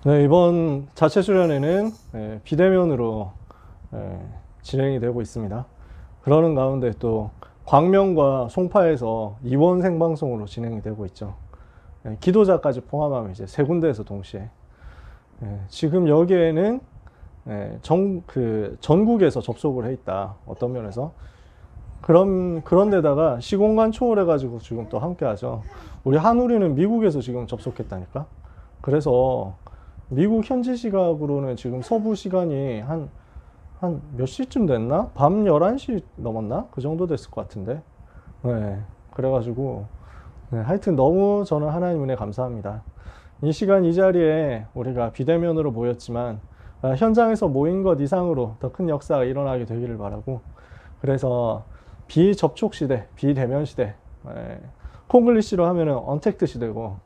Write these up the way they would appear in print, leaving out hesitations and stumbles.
네, 이번 자체 수련회는 비대면으로 진행이 되고 있습니다. 그러는 가운데 또 광명과 송파에서 이원 생방송으로 진행이 되고 있죠. 기도자까지 포함하면 이제 세 군데에서 동시에. 지금 여기에는 전국에서 접속을 해 있다. 어떤 면에서. 그런 데다가 시공간 초월해가지고 지금 또 함께 하죠. 우리 한우리는 미국에서 지금 접속했다니까. 그래서 미국 현지 시각으로는 지금 서부 시간이 한 몇 시쯤 됐나? 밤 11시 넘었나? 그 정도 됐을 것 같은데. 네. 그래가지고, 네, 하여튼 너무 저는 하나님 은혜 감사합니다. 이 시간 이 자리에 우리가 비대면으로 모였지만, 현장에서 모인 것 이상으로 더 큰 역사가 일어나게 되기를 바라고, 그래서 비접촉 시대, 비대면 시대, 콩글리시로 하면은 언택트 시대고,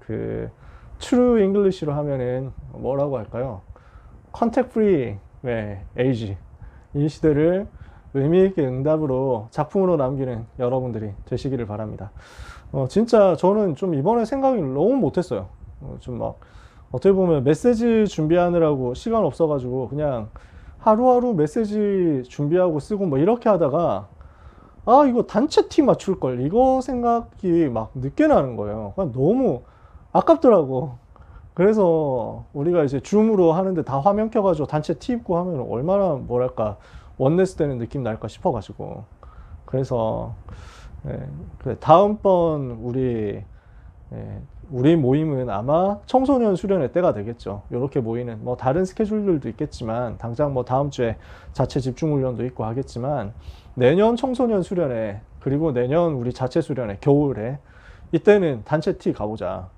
그 트루 잉글리시로 하면은 뭐라고 할까요? 컨택 프리 에이지, 이 시대를 의미 있게 응답으로 작품으로 남기는 여러분들이 되시기를 바랍니다. 진짜 저는 좀 이번에 생각이 너무 못했어요. 좀 막 어떻게 보면 메시지 준비하느라고 시간 없어가지고 그냥 하루하루 메시지 준비하고 쓰고 뭐 이렇게 하다가 이거 단체 티 맞출 걸 이거 생각이 막 늦게 나는 거예요. 그냥 너무 아깝더라고. 그래서 우리가 이제 줌으로 하는데 다 화면 켜가지고 단체 티 입고 하면 얼마나 뭐랄까 원네스 되는 느낌 날까 싶어가지고. 그래서 그래, 다음번 우리 모임은 아마 청소년 수련회 때가 되겠죠. 이렇게 모이는 뭐 다른 스케줄들도 있겠지만 당장 뭐 다음 주에 자체 집중 훈련도 있고 하겠지만 내년 청소년 수련회 그리고 내년 우리 자체 수련회 겨울에 이때는 단체 티 가보자.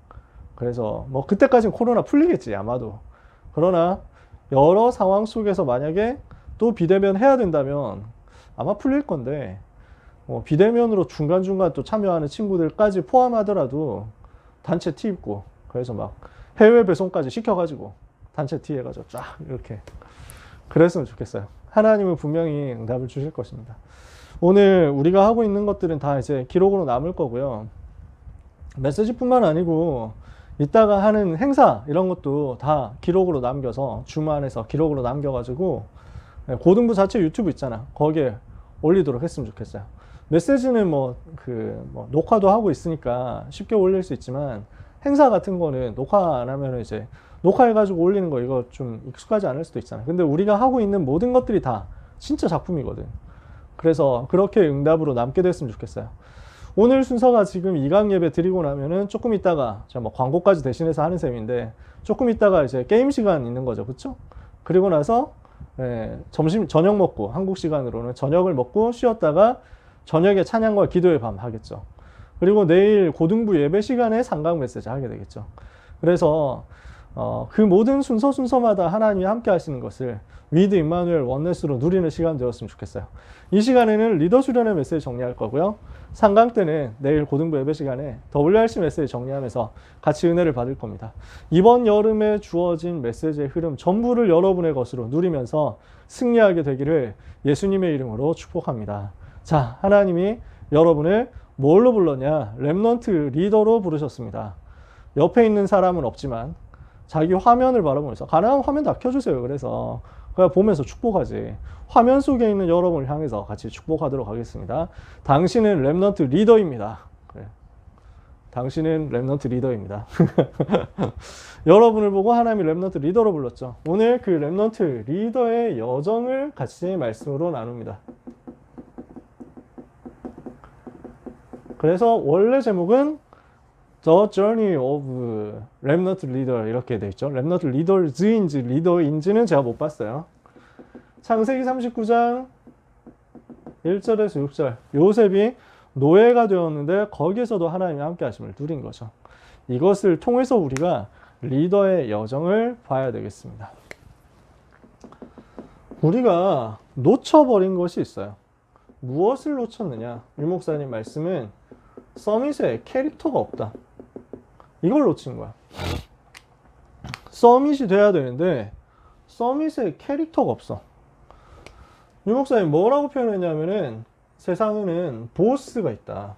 그래서 뭐 그때까지는 코로나 풀리겠지 아마도. 그러나 여러 상황 속에서 만약에 또 비대면 해야 된다면 아마 풀릴 건데 비대면으로 중간중간 또 참여하는 친구들까지 포함하더라도 단체 티 입고 그래서 막 해외 배송까지 시켜가지고 단체 티 해가지고 쫙 이렇게 그랬으면 좋겠어요. 하나님은 분명히 응답을 주실 것입니다. 오늘 우리가 하고 있는 것들은 다 이제 기록으로 남을 거고요. 메시지뿐만 아니고 이따가 하는 행사 이런 것도 다 기록으로 남겨서 줌 안에서 기록으로 남겨가지고 고등부 자체 유튜브 있잖아. 거기에 올리도록 했으면 좋겠어요. 메시지는 뭐 녹화도 하고 있으니까 쉽게 올릴 수 있지만 행사 같은 거는 녹화 안 하면 이제 녹화해가지고 올리는 거 이거 좀 익숙하지 않을 수도 있잖아. 근데 우리가 하고 있는 모든 것들이 다 진짜 작품이거든. 그래서 그렇게 응답으로 남게 됐으면 좋겠어요. 오늘 순서가 지금 2강 예배 드리고 나면은 조금 있다가 제가 뭐 광고까지 대신해서 하는 셈인데 조금 있다가 이제 게임 시간 있는 거죠. 그쵸? 그리고 나서 저녁 먹고 한국 시간으로는 저녁을 먹고 쉬었다가 저녁에 찬양과 기도의 밤 하겠죠. 그리고 내일 고등부 예배 시간에 상강 메시지 하게 되겠죠. 그래서 그 모든 순서마다 하나님이 함께 하시는 것을 위드 임마누엘 원네스로 누리는 시간 되었으면 좋겠어요. 이 시간에는 리더 수련의 메시지 정리할 거고요. 상강 때는 내일 고등부 예배 시간에 WRC 메시지 정리하면서 같이 은혜를 받을 겁니다. 이번 여름에 주어진 메시지의 흐름 전부를 여러분의 것으로 누리면서 승리하게 되기를 예수님의 이름으로 축복합니다. 자, 하나님이 여러분을 뭘로 불렀냐? 렘넌트 리더로 부르셨습니다. 옆에 있는 사람은 없지만 자기 화면을 바라보면서 가능한 화면 다 켜주세요. 그래서 그냥 보면서 축복하지. 화면 속에 있는 여러분을 향해서 같이 축복하도록 하겠습니다. 당신은 렘넌트 리더입니다. 그래. 당신은 렘넌트 리더입니다. 여러분을 보고 하나님이 렘넌트 리더로 불렀죠. 오늘 그 렘넌트 리더의 여정을 같이 말씀으로 나눕니다. 그래서 원래 제목은 The Journey of Remnant Leader 이렇게 되어 있죠. Remnant Leaders인지 리더인지는 제가 못 봤어요. 창세기 39장 1절에서 6절 요셉이 노예가 되었는데 거기에서도 하나님이 함께 하심을 누린 거죠. 이것을 통해서 우리가 리더의 여정을 봐야 되겠습니다. 우리가 놓쳐버린 것이 있어요. 무엇을 놓쳤느냐? 유 목사님 말씀은 서밋에 캐릭터가 없다. 이걸 놓친 거야. 서밋이 돼야 되는데 서밋에 캐릭터가 없어. 유 목사님 뭐라고 표현했냐면은 세상에는 보스가 있다.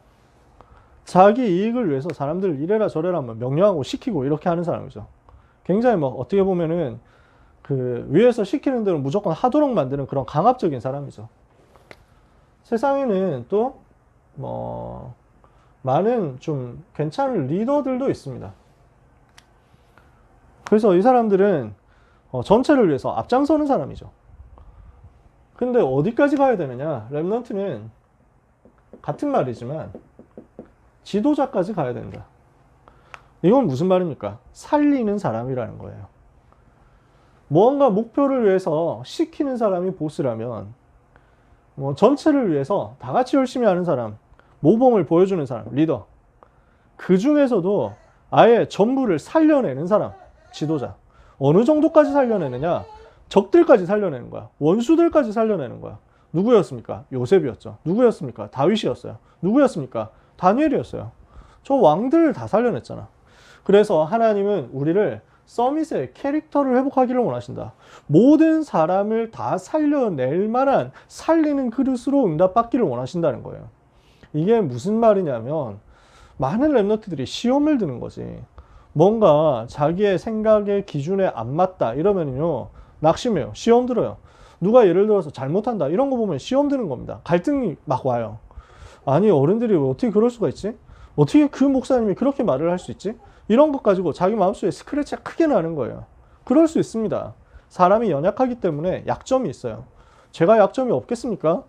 자기 이익을 위해서 사람들을 이래라 저래라 명령하고 시키고 이렇게 하는 사람이죠. 굉장히 뭐 어떻게 보면은 그 위에서 시키는 대로 무조건 하도록 만드는 그런 강압적인 사람이죠. 세상에는 또 뭐 많은 좀 괜찮은 리더들도 있습니다. 그래서 이 사람들은 전체를 위해서 앞장서는 사람이죠. 근데 어디까지 가야 되느냐? 랩넌트는 같은 말이지만 지도자까지 가야 된다. 이건 무슨 말입니까? 살리는 사람이라는 거예요. 무언가 목표를 위해서 시키는 사람이 보스라면 뭐 전체를 위해서 다 같이 열심히 하는 사람, 모범을 보여주는 사람, 리더. 그 중에서도 아예 전부를 살려내는 사람, 지도자. 어느 정도까지 살려내느냐? 적들까지 살려내는 거야. 원수들까지 살려내는 거야. 누구였습니까? 요셉이었죠. 누구였습니까? 다윗이었어요. 누구였습니까? 다니엘이었어요. 저 왕들을 다 살려냈잖아. 그래서 하나님은 우리를 서밋의 캐릭터를 회복하기를 원하신다. 모든 사람을 다 살려낼 만한 살리는 그릇으로 응답받기를 원하신다는 거예요. 이게 무슨 말이냐면 많은 랩너트들이 시험을 드는 거지. 뭔가 자기의 생각의 기준에 안 맞다 이러면요 낙심해요. 시험 들어요. 누가 예를 들어서 잘못한다 이런 거 보면 시험 드는 겁니다. 갈등이 막 와요. 아니 어른들이 어떻게 그럴 수가 있지? 어떻게 그 목사님이 그렇게 말을 할 수 있지? 이런 것 가지고 자기 마음속에 스크래치가 크게 나는 거예요. 그럴 수 있습니다. 사람이 연약하기 때문에 약점이 있어요. 제가 약점이 없겠습니까?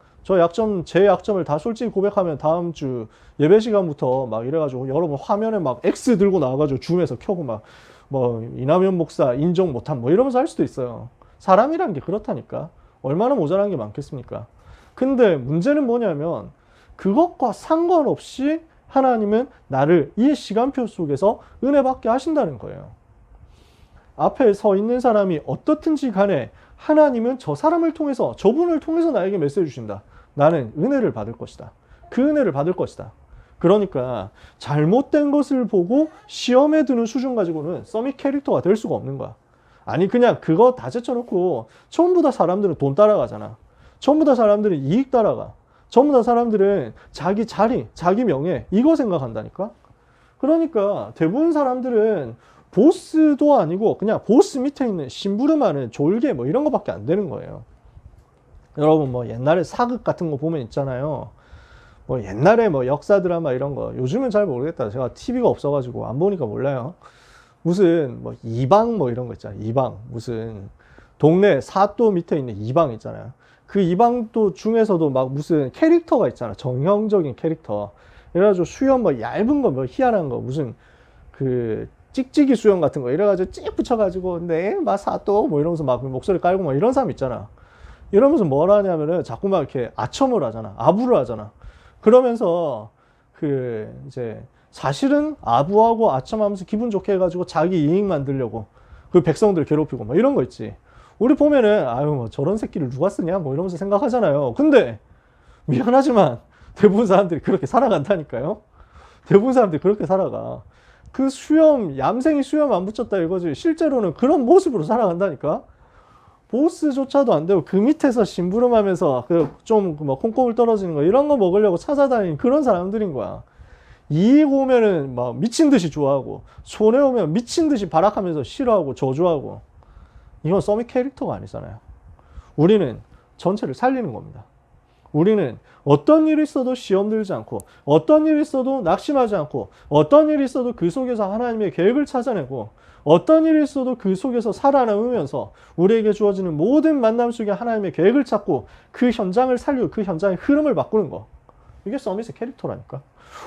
제 약점을 다 솔직히 고백하면 다음 주 예배 시간부터 막 이래가지고 여러분 화면에 막 X 들고 나와가지고 줌에서 켜고 막 뭐 이남현 목사 인정 못함 뭐 이러면서 할 수도 있어요. 사람이란 게 그렇다니까. 얼마나 모자란 게 많겠습니까? 근데 문제는 뭐냐면 그것과 상관없이 하나님은 나를 이 시간표 속에서 은혜 받게 하신다는 거예요. 앞에 서 있는 사람이 어떻든지 간에 하나님은 저 사람을 통해서, 저분을 통해서 나에게 메시지 주신다. 나는 은혜를 받을 것이다. 그 은혜를 받을 것이다. 그러니까 잘못된 것을 보고 시험에 드는 수준 가지고는 서밋 캐릭터가 될 수가 없는 거야. 아니 그냥 그거 다 제쳐놓고 전부 다 사람들은 돈 따라가잖아. 전부 다 사람들은 이익 따라가. 전부 다 사람들은 자기 자리, 자기 명예 이거 생각한다니까. 그러니까 대부분 사람들은 보스도 아니고 그냥 보스 밑에 있는 심부름하는 졸개 뭐 이런 거밖에 안 되는 거예요. 여러분 뭐 옛날에 사극 같은 거 보면 있잖아요. 뭐 옛날에 뭐 역사 드라마 이런 거 요즘은 잘 모르겠다. 제가 TV가 없어가지고 안 보니까 몰라요. 무슨 뭐 이방 뭐 이런 거 있잖아요. 이방 무슨 동네 사또 밑에 있는 이방 있잖아요. 그 이방도 중에서도 막 무슨 캐릭터가 있잖아. 정형적인 캐릭터. 이래가지고 수염 뭐 얇은 거 뭐 희한한 거 무슨 그 찍찍이 수염 같은 거 이래가지고 찍 붙여가지고 네 막 사또 뭐 이러면서 막 목소리 깔고 막 이런 사람 있잖아. 이러면서 뭘 하냐면은 자꾸 막 이렇게 아첨을 하잖아. 아부를 하잖아. 그러면서 그 이제 사실은 아부하고 아첨하면서 기분 좋게 해가지고 자기 이익 만들려고 그 백성들 괴롭히고 막 이런 거 있지. 우리 보면은 아유 뭐 저런 새끼를 누가 쓰냐 뭐 이러면서 생각하잖아요. 근데 미안하지만 대부분 사람들이 그렇게 살아간다니까요. 대부분 사람들이 그렇게 살아가. 그 수염 얌생이 수염 안 붙였다 이거지. 실제로는 그런 모습으로 살아간다니까. 보스조차도 안 되고 그 밑에서 심부름하면서 그 좀 뭐 콩고물 떨어지는 거 이런 거 먹으려고 찾아다니는 그런 사람들인 거야. 이익 오면은 막 미친 듯이 좋아하고 손해 오면 미친 듯이 발악하면서 싫어하고 저주하고. 이건 서밋 캐릭터가 아니잖아요. 우리는 전체를 살리는 겁니다. 우리는 어떤 일이 있어도 시험 들지 않고 어떤 일이 있어도 낙심하지 않고 어떤 일이 있어도 그 속에서 하나님의 계획을 찾아내고 어떤 일이 있어도 그 속에서 살아남으면서 우리에게 주어지는 모든 만남 속에 하나님의 계획을 찾고 그 현장을 살리고 그 현장의 흐름을 바꾸는 거. 이게 서밋의 캐릭터라니까.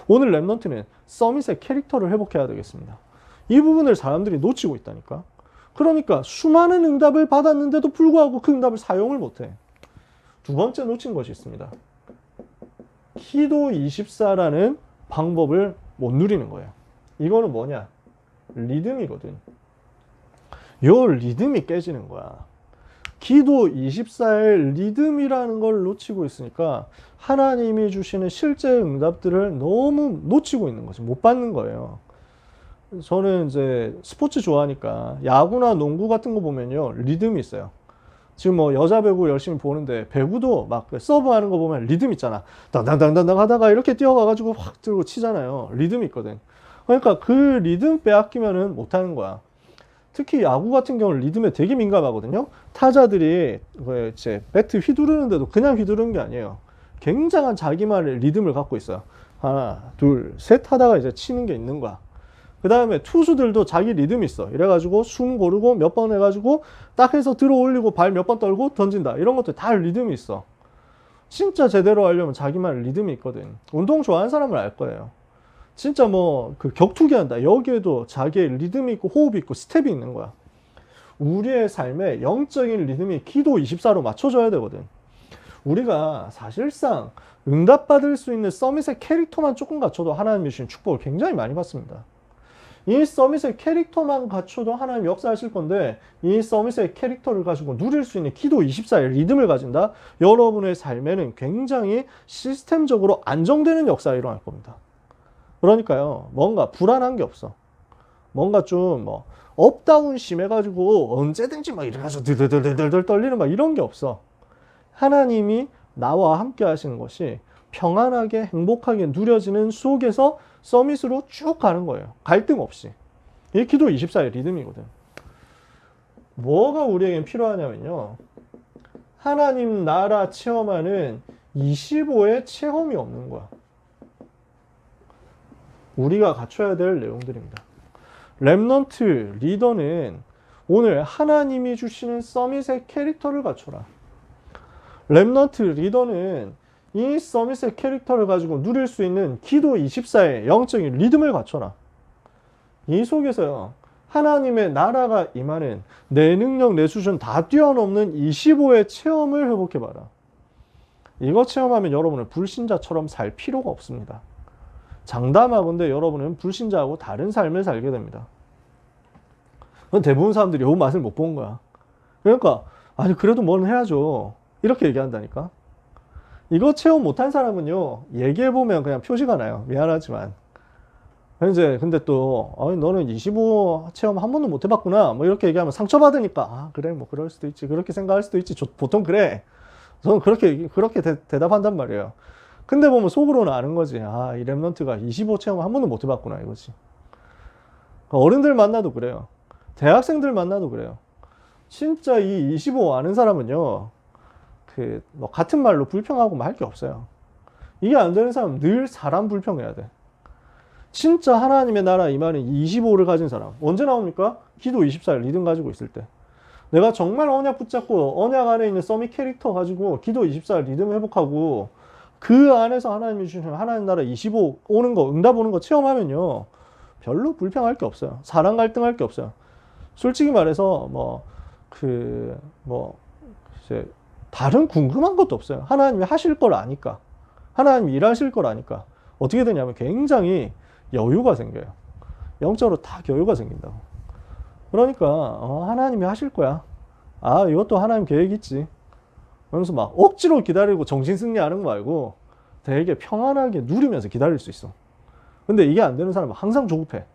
오늘 랩넌트는 서밋의 캐릭터를 회복해야 되겠습니다. 이 부분을 사람들이 놓치고 있다니까. 그러니까 수많은 응답을 받았는데도 불구하고 그 응답을 사용을 못해. 두 번째 놓친 것이 있습니다. 기도 24라는 방법을 못 누리는 거예요. 이거는 뭐냐? 리듬이거든. 요 리듬이 깨지는 거야. 기도 24의 리듬이라는 걸 놓치고 있으니까 하나님이 주시는 실제 응답들을 너무 놓치고 있는 거지. 못 받는 거예요. 저는 이제 스포츠 좋아하니까 야구나 농구 같은 거 보면요. 리듬이 있어요. 지금 뭐 여자 배구 열심히 보는데 배구도 막 서브 하는 거 보면 리듬 있잖아. 당당당당 하다가 이렇게 뛰어가가지고 확 들고 치잖아요. 리듬이 있거든. 그러니까 그 리듬 빼앗기면은 못하는 거야. 특히 야구 같은 경우는 리듬에 되게 민감하거든요. 타자들이 이제 배트 휘두르는데도 그냥 휘두르는 게 아니에요. 굉장한 자기만의 리듬을 갖고 있어요. 하나, 둘, 셋 하다가 이제 치는 게 있는 거야. 그 다음에 투수들도 자기 리듬이 있어. 이래가지고 숨 고르고 몇 번 해가지고 딱 해서 들어 올리고 발 몇 번 떨고 던진다. 이런 것들 다 리듬이 있어. 진짜 제대로 하려면 자기만의 리듬이 있거든. 운동 좋아하는 사람은 알 거예요. 진짜 뭐 그 격투기 한다. 여기에도 자기의 리듬이 있고 호흡이 있고 스텝이 있는 거야. 우리의 삶에 영적인 리듬이 기도 24로 맞춰줘야 되거든. 우리가 사실상 응답받을 수 있는 서밋의 캐릭터만 조금 갖춰도 하나님이 주신 축복을 굉장히 많이 받습니다. 이 서밋의 캐릭터만 갖춰도 하나님 역사하실 건데 이 서밋의 캐릭터를 가지고 누릴 수 있는 기도 24의 리듬을 가진다? 여러분의 삶에는 굉장히 시스템적으로 안정되는 역사가 일어날 겁니다. 그러니까요, 뭔가 불안한 게 없어. 뭔가 좀 뭐 업다운 심해가지고 언제든지 막 이래가지고 들들들들 떨리는 막 이런 게 없어. 하나님이 나와 함께 하시는 것이 평안하게 행복하게 누려지는 속에서 서밋으로 쭉 가는 거예요. 갈등 없이. 이게 기도 24의 리듬이거든. 뭐가 우리에겐 필요하냐면요, 하나님 나라 체험하는 25의 체험이 없는 거야. 우리가 갖춰야 될 내용들입니다. 렘넌트 리더는 오늘 하나님이 주시는 서밋의 캐릭터를 갖춰라. 렘넌트 리더는 이 서밋의 캐릭터를 가지고 누릴 수 있는 기도 24의 영적인 리듬을 갖춰라. 이 속에서요, 하나님의 나라가 임하는 내 능력, 내 수준 다 뛰어넘는 25의 체험을 회복해봐라. 이거 체험하면 여러분은 불신자처럼 살 필요가 없습니다. 장담하건대 여러분은 불신자하고 다른 삶을 살게 됩니다. 대부분 사람들이 요 맛을 못 본 거야. 그러니까 아니 그래도 뭘 해야죠. 이렇게 얘기한다니까. 이거 체험 못한 사람은요, 얘기해보면 그냥 표시가 나요. 미안하지만. 이제 근데 또 아니 너는 25 체험 한 번도 못 해봤구나 뭐 이렇게 얘기하면 상처받으니까 아 그래 뭐 그럴 수도 있지 그렇게 생각할 수도 있지 보통 그래. 저는 그렇게 대답한단 말이에요. 근데 보면 속으로는 아는 거지. 아, 이 렘넌트가 25 체험 한 번도 못 해봤구나 이거지. 어른들 만나도 그래요. 대학생들 만나도 그래요. 진짜 이 25 아는 사람은요, 뭐 같은 말로 불평하고 할 게 없어요. 이게 안 되는 사람은 늘 사람 불평해야 돼. 진짜 하나님의 나라 임하는 25를 가진 사람 언제 나옵니까? 기도 24를 리듬 가지고 있을 때. 내가 정말 언약 붙잡고 언약 안에 있는 서밋 캐릭터 가지고 기도 24를 리듬 회복하고 그 안에서 하나님이 주시는 하나님 나라 25 오는 거, 응답 오는 거 체험하면요, 별로 불평할 게 없어요. 사랑 갈등할 게 없어요. 솔직히 말해서 이제 다른 궁금한 것도 없어요. 하나님이 하실 걸 아니까, 하나님이 일하실 걸 아니까 어떻게 되냐면 굉장히 여유가 생겨요. 영적으로 다 여유가 생긴다고. 그러니까 하나님이 하실 거야. 아, 이것도 하나님 계획 있지. 그러면서 막 억지로 기다리고 정신승리하는 거 말고 되게 평안하게 누리면서 기다릴 수 있어. 근데 이게 안 되는 사람은 항상 조급해.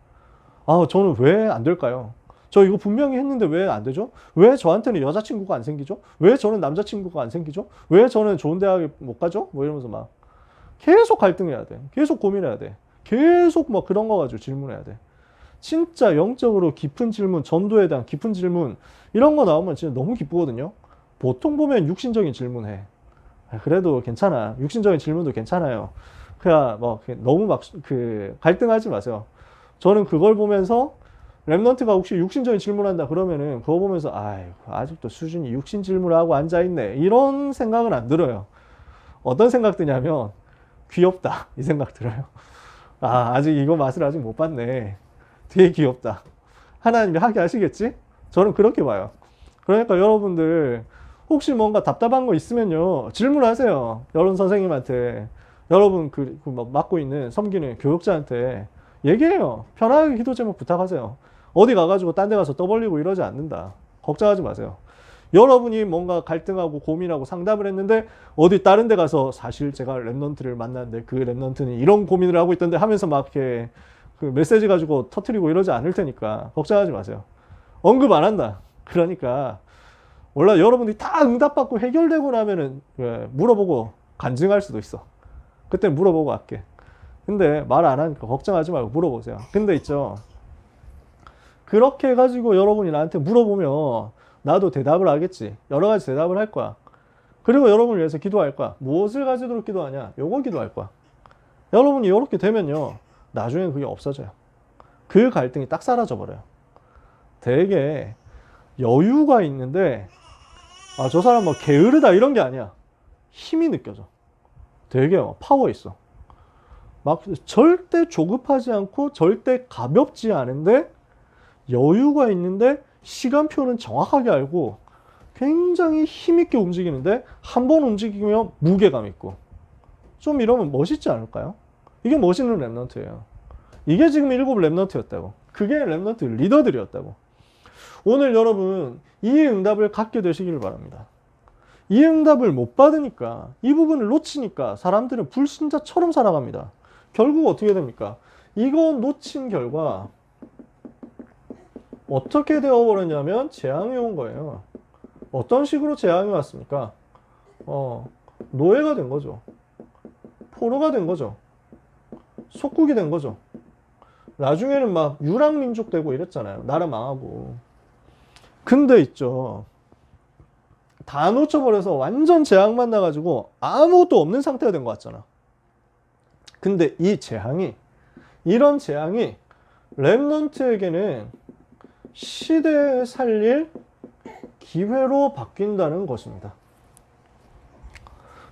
아, 저는 왜 안 될까요? 저 이거 분명히 했는데 왜 안 되죠? 왜 저한테는 여자친구가 안 생기죠? 왜 저는 남자친구가 안 생기죠? 왜 저는 좋은 대학에 못 가죠? 뭐 이러면서 막 계속 갈등해야 돼. 계속 고민해야 돼. 계속 뭐 그런 거 가지고 질문해야 돼. 진짜 영적으로 깊은 질문, 전도에 대한 깊은 질문 이런 거 나오면 진짜 너무 기쁘거든요. 보통 보면 육신적인 질문해. 그래도 괜찮아. 육신적인 질문도 괜찮아요. 그냥 뭐 너무 막 갈등하지 마세요. 저는 그걸 보면서 랩넌트가 혹시 육신적인 질문한다 그러면은 그거 보면서 아이고 아직도 수준이 육신 질문하고 앉아있네 이런 생각은 안 들어요. 어떤 생각 드냐면 귀엽다 이 생각 들어요. 아, 아직 이거 맛을 아직 못 봤네. 되게 귀엽다. 하나님이 하게 하시겠지? 저는 그렇게 봐요. 그러니까 여러분들 혹시 뭔가 답답한 거 있으면요, 질문하세요. 여론 선생님한테, 여러분 맡고 있는 섬기는 교육자한테 얘기해요. 편하게 기도 제목 부탁하세요. 어디 가가지고 딴 데 가서 떠벌리고 이러지 않는다. 걱정하지 마세요. 여러분이 뭔가 갈등하고 고민하고 상담을 했는데 어디 다른 데 가서 사실 제가 랩넌트를 만났는데 그 랩넌트는 이런 고민을 하고 있던데 하면서 막 이렇게 메시지 가지고 터트리고 이러지 않을 테니까 걱정하지 마세요. 언급 안 한다. 그러니까 원래 여러분들이 다 응답받고 해결되고 나면은 물어보고 간증할 수도 있어. 그때 물어보고 할게. 근데 말 안 하니까 걱정하지 말고 물어보세요. 근데 있죠, 그렇게 해가지고 여러분이 나한테 물어보면 나도 대답을 하겠지. 여러 가지 대답을 할 거야. 그리고 여러분을 위해서 기도할 거야. 무엇을 가지도록 기도하냐? 요거 기도할 거야. 여러분이 이렇게 되면요, 나중에 그게 없어져요. 그 갈등이 딱 사라져 버려요. 되게 여유가 있는데, 아, 저 사람 뭐 게으르다 이런 게 아니야. 힘이 느껴져. 되게 파워 있어. 막 절대 조급하지 않고 절대 가볍지 않은데 여유가 있는데 시간표는 정확하게 알고 굉장히 힘있게 움직이는데 한 번 움직이면 무게감 있고, 좀 이러면 멋있지 않을까요? 이게 멋있는 랩넌트예요. 이게 지금 7 랩넌트였다고. 그게 랩넌트 리더들이었다고. 오늘 여러분 이 응답을 갖게 되시기를 바랍니다. 이 응답을 못 받으니까, 이 부분을 놓치니까 사람들은 불신자처럼 살아갑니다. 결국 어떻게 됩니까? 이거 놓친 결과 어떻게 되어버렸냐면 재앙이 온 거예요. 어떤 식으로 재앙이 왔습니까? 노예가 된 거죠. 포로가 된 거죠. 속국이 된 거죠. 나중에는 막 유랑민족 되고 이랬잖아요. 나라 망하고. 근데 있죠, 다 놓쳐버려서 완전 재앙만 나가지고 아무것도 없는 상태가 된 것 같잖아. 근데 이런 재앙이 랩넌트에게는 시대에 살릴 기회로 바뀐다는 것입니다.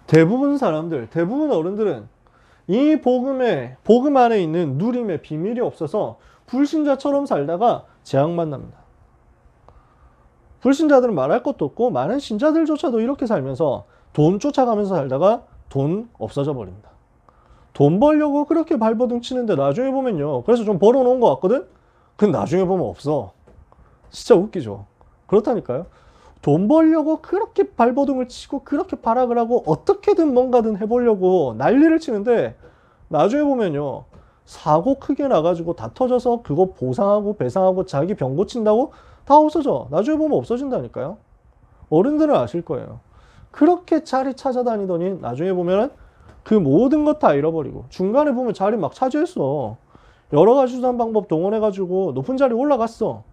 대부분 사람들, 대부분 어른들은 이 복음 안에 있는 누림의 비밀이 없어서 불신자처럼 살다가 재앙만 납니다. 불신자들은 말할 것도 없고, 많은 신자들조차도 이렇게 살면서 돈 쫓아가면서 살다가 돈 없어져 버립니다. 돈 벌려고 그렇게 발버둥 치는데 나중에 보면요, 그래서 좀 벌어놓은 것 같거든? 근데 나중에 보면 없어. 진짜 웃기죠. 그렇다니까요. 돈 벌려고 그렇게 발버둥을 치고 그렇게 발악을 하고 어떻게든 뭔가든 해보려고 난리를 치는데 나중에 보면요, 사고 크게 나가지고 다 터져서 그거 보상하고 배상하고 자기 병 고친다고 다 없어져. 나중에 보면 없어진다니까요. 어른들은 아실 거예요. 그렇게 자리 찾아다니더니 나중에 보면은 그 모든 것 다 잃어버리고, 중간에 보면 자리 막 차지했어. 여러 가지 수단 방법 동원해가지고 높은 자리 올라갔어.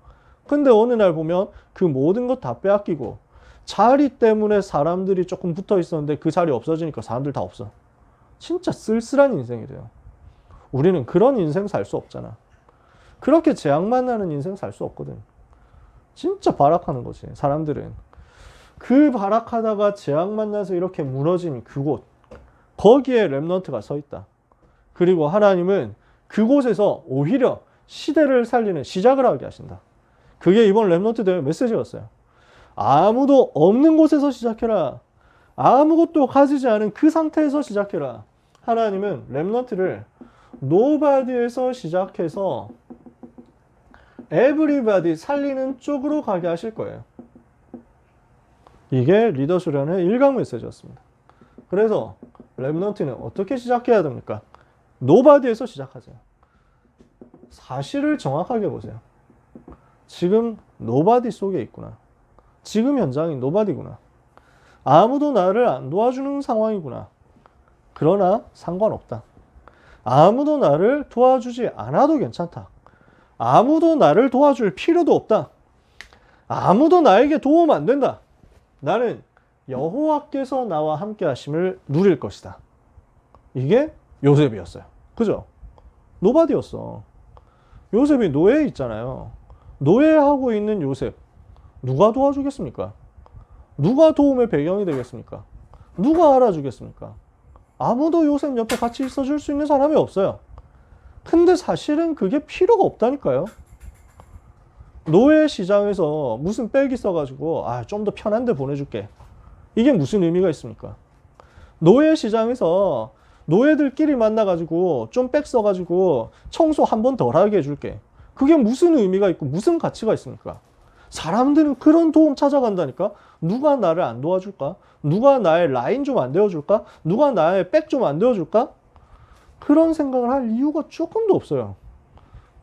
근데 어느 날 보면 그 모든 것 다 빼앗기고, 자리 때문에 사람들이 조금 붙어 있었는데 그 자리 없어지니까 사람들 다 없어. 진짜 쓸쓸한 인생이 돼요. 우리는 그런 인생 살 수 없잖아. 그렇게 재앙만 나는 인생 살 수 없거든. 진짜 발악하는 거지, 사람들은. 그 발악하다가 재앙 만나서 이렇게 무너진 그곳, 거기에 랩넌트가 서 있다. 그리고 하나님은 그곳에서 오히려 시대를 살리는 시작을 하게 하신다. 그게 이번 랩넌트 대회 메시지였어요. 아무도 없는 곳에서 시작해라. 아무것도 가지지 않은 그 상태에서 시작해라. 하나님은 랩넌트를 노바디에서 시작해서 에브리바디 살리는 쪽으로 가게 하실 거예요. 이게 리더 수련의 1강 메시지였습니다. 그래서 랩넌트는 어떻게 시작해야 됩니까? 노바디에서 시작하세요. 사실을 정확하게 보세요. 지금 노바디 속에 있구나. 지금 현장이 노바디구나. 아무도 나를 안 도와주는 상황이구나. 그러나 상관없다. 아무도 나를 도와주지 않아도 괜찮다. 아무도 나를 도와줄 필요도 없다. 아무도 나에게 도움 안 된다. 나는 여호와께서 나와 함께 하심을 누릴 것이다. 이게 요셉이었어요. 그죠? 노바디였어. 요셉이 노예에 있잖아요. 노예하고 있는 요셉, 누가 도와주겠습니까? 누가 도움의 배경이 되겠습니까? 누가 알아주겠습니까? 아무도 요셉 옆에 같이 있어줄 수 있는 사람이 없어요. 근데 사실은 그게 필요가 없다니까요. 노예 시장에서 무슨 백이 써가지고 좀 더 편한 데 보내줄게. 이게 무슨 의미가 있습니까? 노예 시장에서 노예들끼리 만나가지고 좀 백 써가지고 청소 한 번 덜 하게 해줄게. 그게 무슨 의미가 있고 무슨 가치가 있습니까? 사람들은 그런 도움 찾아간다니까. 누가 나를 안 도와줄까? 누가 나의 라인 좀 안 되어줄까? 누가 나의 백 좀 안 되어줄까? 그런 생각을 할 이유가 조금도 없어요.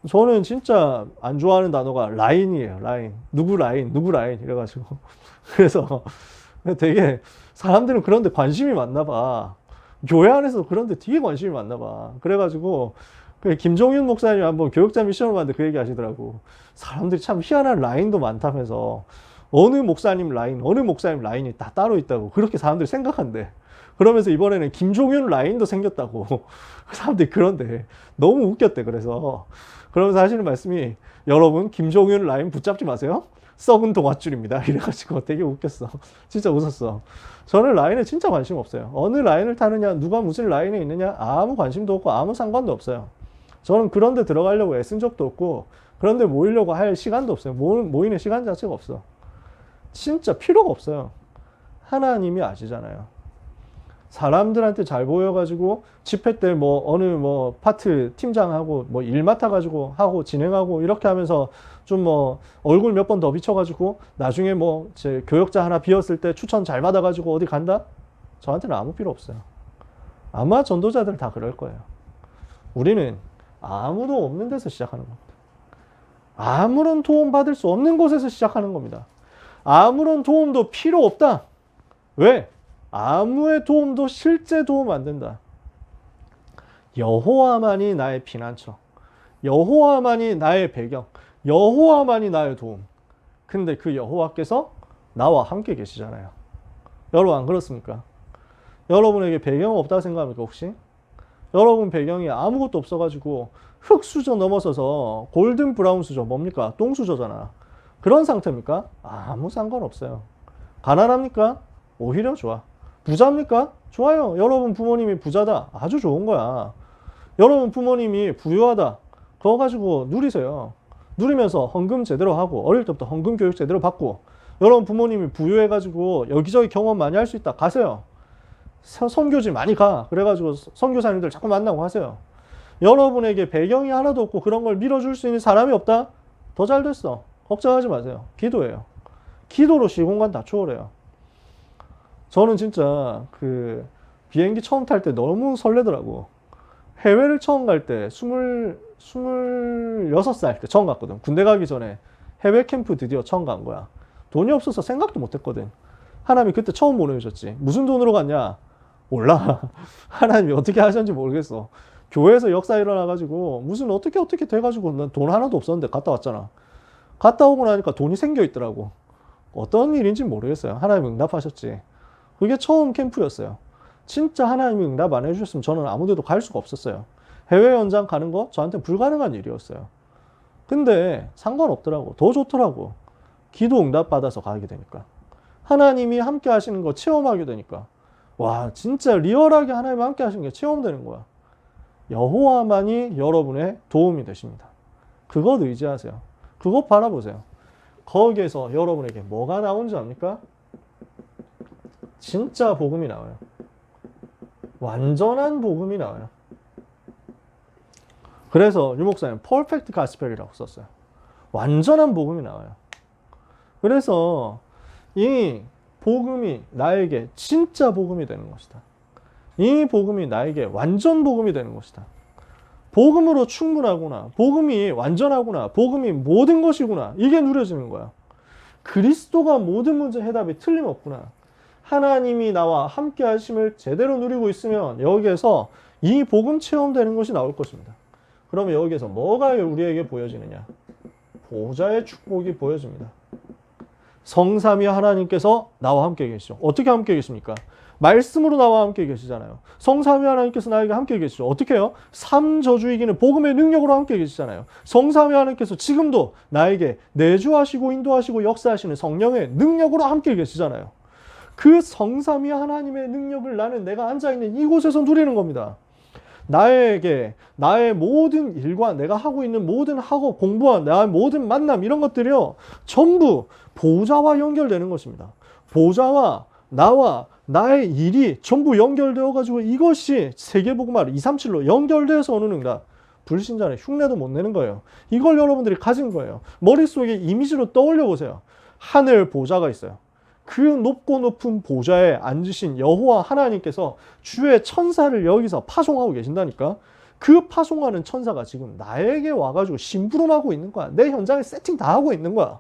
저는 진짜 안 좋아하는 단어가 라인이에요. 라인. 누구 라인, 누구 라인 이래가지고. 그래서 되게 사람들은 그런데 관심이 많나 봐. 교회 안에서 그런데 되게 관심이 많나 봐. 그래가지고 그 김종윤 목사님 한번 교육자 미션을 봤는데 그 얘기 하시더라고. 사람들이 참 희한한 라인도 많다면서 어느 목사님 라인이 다 따로 있다고 그렇게 사람들이 생각한대. 그러면서 이번에는 김종윤 라인도 생겼다고. 사람들이 그런데 너무 웃겼대. 그러면서 하시는 말씀이 여러분 김종윤 라인 붙잡지 마세요. 썩은 동아줄입니다. 이래가지고 되게 웃겼어. 진짜 웃었어. 저는 라인에 진짜 관심 없어요. 어느 라인을 타느냐, 누가 무슨 라인에 있느냐 아무 관심도 없고 아무 상관도 없어요. 저는 그런 데 들어가려고 애쓴 적도 없고 그런 데 모이려고 할 시간도 없어요. 모이는 시간 자체가 없어. 진짜 필요가 없어요. 하나님이 아시잖아요. 사람들한테 잘 보여가지고 집회 때 뭐 어느 뭐 파트 팀장하고 뭐 일 맡아가지고 하고 진행하고 이렇게 하면서 좀 뭐 얼굴 몇 번 더 비춰가지고 나중에 뭐 제 교역자 하나 비었을 때 추천 잘 받아가지고 어디 간다? 저한테는 아무 필요 없어요. 아마 전도자들 다 그럴 거예요. 우리는 아무도 없는 데서 시작하는 겁니다. 아무런 도움 받을 수 없는 곳에서 시작하는 겁니다. 아무런 도움도 필요 없다. 왜? 아무의 도움도 실제 도움 안 된다. 여호와만이 나의 피난처. 여호와만이 나의 배경. 여호와만이 나의 도움. 근데 그 여호와께서 나와 함께 계시잖아요. 여러분 안 그렇습니까? 여러분에게 배경 없다 생각합니까 혹시? 여러분 배경이 아무것도 없어가지고 흙수저 넘어서서 골든 브라운 수저 뭡니까? 똥수저잖아. 그런 상태입니까? 아무 상관없어요. 가난합니까? 오히려 좋아. 부자입니까? 좋아요. 여러분 부모님이 부자다. 아주 좋은 거야. 여러분 부모님이 부유하다. 그거 가지고 누리세요. 누리면서 헌금 제대로 하고 어릴 때부터 헌금 교육 제대로 받고 여러분 부모님이 부유해가지고 여기저기 경험 많이 할 수 있다. 가세요. 선교지 많이 가. 그래가지고 선교사님들 자꾸 만나고 하세요. 여러분에게 배경이 하나도 없고 그런 걸 밀어줄 수 있는 사람이 없다? 더 잘 됐어. 걱정하지 마세요. 기도해요. 기도로 시공간 다 초월해요. 저는 진짜 그 비행기 처음 탈 때 너무 설레더라고. 해외를 처음 갈 때 26살 때 처음 갔거든. 군대 가기 전에 해외 캠프 드디어 처음 간 거야. 돈이 없어서 생각도 못 했거든. 하나님이 그때 처음 보내주셨지. 무슨 돈으로 갔냐? 몰라. 하나님이 어떻게 하셨는지 모르겠어. 교회에서 역사 일어나가지고 무슨 어떻게 돼가지고 난 돈 하나도 없었는데 갔다 왔잖아. 갔다 오고 나니까 돈이 생겨 있더라고. 어떤 일인지 모르겠어요. 하나님 응답하셨지. 그게 처음 캠프였어요. 진짜 하나님이 응답 안 해주셨으면 저는 아무 데도 갈 수가 없었어요. 해외연장 가는 거 저한테 불가능한 일이었어요. 근데 상관없더라고. 더 좋더라고. 기도 응답 받아서 가게 되니까. 하나님이 함께 하시는 거 체험하게 되니까. 와, 진짜 리얼하게 하나님이 함께 하시는 게 체험되는 거야. 여호와만이 여러분의 도움이 되십니다. 그것 의지하세요. 그것 바라보세요. 거기에서 여러분에게 뭐가 나온지 압니까? 진짜 복음이 나와요. 완전한 복음이 나와요. 그래서 유 목사님 퍼펙트 가스펠이라고 썼어요. 완전한 복음이 나와요. 그래서 이 복음이 나에게 진짜 복음이 되는 것이다. 이 복음이 나에게 완전 복음이 되는 것이다. 복음으로 충분하구나. 복음이 완전하구나. 복음이 모든 것이구나. 이게 누려지는 거야. 그리스도가 모든 문제 해답이 틀림없구나. 하나님이 나와 함께 하심을 제대로 누리고 있으면 여기에서 이 복음 체험되는 것이 나올 것입니다. 그러면 여기에서 뭐가 우리에게 보여지느냐? 보좌의 축복이 보여집니다. 성삼위 하나님께서 나와 함께 계시죠. 어떻게 함께 계십니까? 말씀으로 나와 함께 계시잖아요. 성삼위 하나님께서 나에게 함께 계시죠. 어떻게 해요? 삼저주 이기는 복음의 능력으로 함께 계시잖아요. 성삼위 하나님께서 지금도 나에게 내주하시고 인도하시고 역사하시는 성령의 능력으로 함께 계시잖아요. 그 성삼위 하나님의 능력을 나는 내가 앉아있는 이곳에서 누리는 겁니다. 나에게 나의 모든 일과 내가 하고 있는 모든 학업, 공부와 나의 모든 만남 이런 것들이요 전부 보좌와 연결되는 것입니다. 보좌와 나와 나의 일이 전부 연결되어 가지고 이것이 세계복음화 237로 연결되어서 오는 응답. 불신자는 흉내도 못 내는 거예요. 이걸 여러분들이 가진 거예요. 머릿속에 이미지로 떠올려 보세요. 하늘 보좌가 있어요. 그 높고 높은 보좌에 앉으신 여호와 하나님께서 주의 천사를 여기서 파송하고 계신다니까. 그 파송하는 천사가 지금 나에게 와가지고 심부름하고 있는 거야. 내 현장에 세팅 다 하고 있는 거야.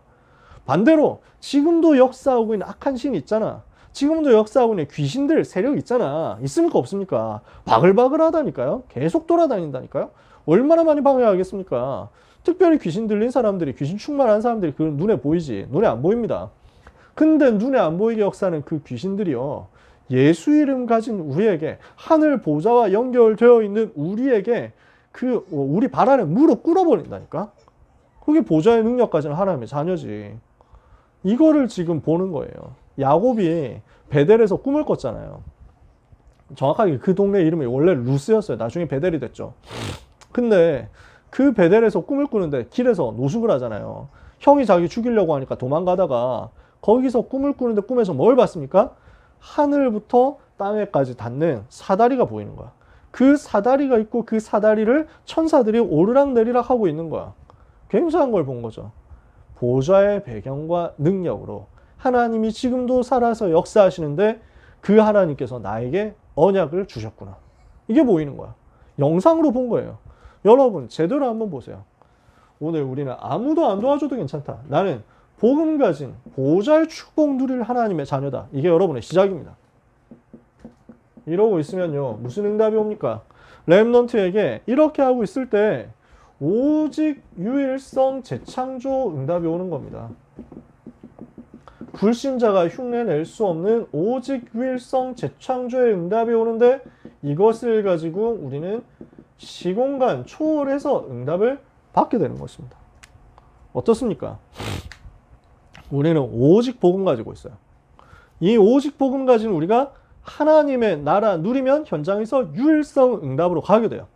반대로 지금도 역사하고 있는 악한 신이 있잖아. 지금도 역사하고 있는 귀신들 세력 있잖아. 있습니까 없습니까? 바글바글 하다니까요. 계속 돌아다닌다니까요. 얼마나 많이 방해하겠습니까? 특별히 귀신 들린 사람들이, 귀신 충만한 사람들이 그 눈에 보이지. 눈에 안 보입니다. 근데 눈에 안 보이게 역사는 그 귀신들이요. 예수 이름 가진 우리에게, 하늘 보좌와 연결되어 있는 우리에게 우리 발 안에 무릎 꿇어버린다니까? 그게 보좌의 능력 가진 하나님의 자녀지. 이거를 지금 보는 거예요. 야곱이 베델에서 꿈을 꿨잖아요. 정확하게 그 동네 이름이 원래 루스였어요. 나중에 베델이 됐죠. 근데 그 베델에서 꿈을 꾸는데 길에서 노숙을 하잖아요. 형이 자기 죽이려고 하니까 도망가다가 거기서 꿈을 꾸는데 꿈에서 뭘 봤습니까? 하늘부터 땅에까지 닿는 사다리가 보이는 거야. 그 사다리가 있고 그 사다리를 천사들이 오르락내리락 하고 있는 거야. 굉장한 걸 본 거죠. 보좌의 배경과 능력으로 하나님이 지금도 살아서 역사하시는데 그 하나님께서 나에게 언약을 주셨구나. 이게 보이는 거야. 영상으로 본 거예요. 여러분 제대로 한번 보세요. 오늘 우리는 아무도 안 도와줘도 괜찮다. 나는 복음 가진 보좌의 축복 누릴 하나님의 자녀다. 이게 여러분의 시작입니다. 이러고 있으면요. 무슨 응답이 옵니까? 렘넌트에게 이렇게 하고 있을 때 오직 유일성 재창조 응답이 오는 겁니다. 불신자가 흉내낼 수 없는 오직 유일성 재창조의 응답이 오는데 이것을 가지고 우리는 시공간 초월해서 응답을 받게 되는 것입니다. 어떻습니까? 우리는 오직 복음 가지고 있어요. 이 오직 복음 가진 우리가 하나님의 나라 누리면 현장에서 유일성 응답으로 가게 돼요.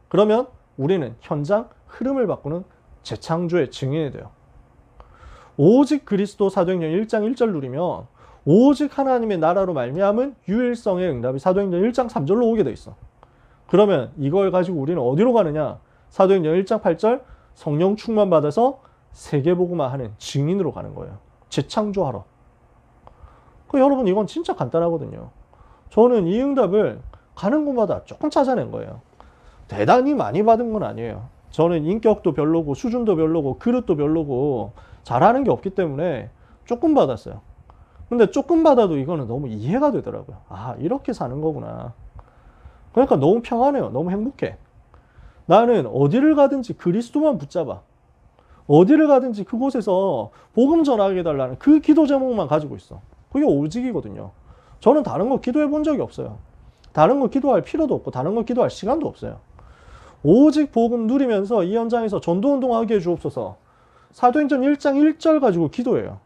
그러면 우리는 현장 흐름을 바꾸는 재창조의 증인이 돼요. 오직 그리스도 사도행전 1장 1절 누리면 오직 하나님의 나라로 말미암은 유일성의 응답이 사도행전 1장 3절로 오게 돼 있어. 그러면 이걸 가지고 우리는 어디로 가느냐? 사도행전 1장 8절 성령 충만 받아서 세계복음화 하는 증인으로 가는 거예요. 재창조하러. 여러분 이건 진짜 간단하거든요. 저는 이 응답을 가는 곳마다 조금 찾아낸 거예요. 대단히 많이 받은 건 아니에요. 저는 인격도 별로고 수준도 별로고 그릇도 별로고 잘하는 게 없기 때문에 조금 받았어요. 근데 조금 받아도 이거는 너무 이해가 되더라고요. 아, 이렇게 사는 거구나. 그러니까 너무 평안해요. 너무 행복해. 나는 어디를 가든지 그리스도만 붙잡아. 어디를 가든지 그곳에서 복음 전하게 해달라는 그 기도 제목만 가지고 있어. 그게 오직이거든요. 저는 다른 거 기도해 본 적이 없어요. 다른 거 기도할 필요도 없고 다른 거 기도할 시간도 없어요. 오직 복음 누리면서 이 현장에서 전도운동하게 해주옵소서. 사도행전 1장 1절 가지고 기도해요.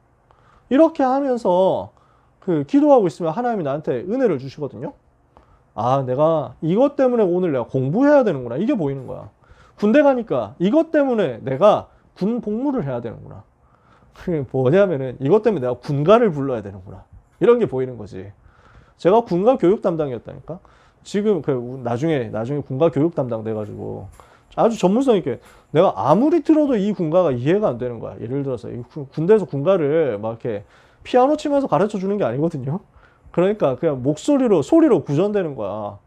이렇게 하면서 기도하고 있으면 하나님이 나한테 은혜를 주시거든요. 아, 내가 이것 때문에 오늘 내가 공부해야 되는구나. 이게 보이는 거야. 군대 가니까 이것 때문에 내가 군 복무를 해야 되는구나. 그게 뭐냐면은 이것 때문에 내가 군가를 불러야 되는구나. 이런 게 보이는 거지. 제가 군가 교육 담당이었다니까. 지금 나중에 군가 교육 담당 돼가지고 아주 전문성 있게 내가 아무리 들어도 이 군가가 이해가 안 되는 거야. 예를 들어서 군대에서 군가를 막 이렇게 피아노 치면서 가르쳐 주는 게 아니거든요. 그러니까 그냥 소리로 구전되는 거야.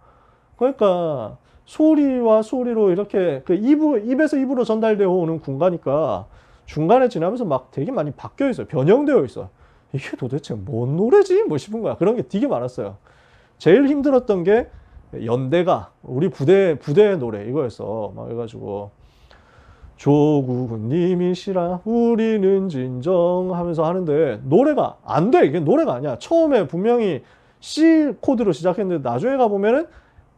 그러니까 소리와 소리로 이렇게 입에서 입으로 전달되어 오는 군가니까 중간에 지나면서 막 되게 많이 바뀌어 있어요. 변형되어 있어. 이게 도대체 뭔 노래지? 뭐 싶은 거야. 그런 게 되게 많았어요. 제일 힘들었던 게 연대가 우리 부대의 노래 이거였어. 막 해가지고 조국은 님이시라 우리는 진정하면서 하는데 노래가 안 돼. 이게 노래가 아니야. 처음에 분명히 C 코드로 시작했는데 나중에 가보면은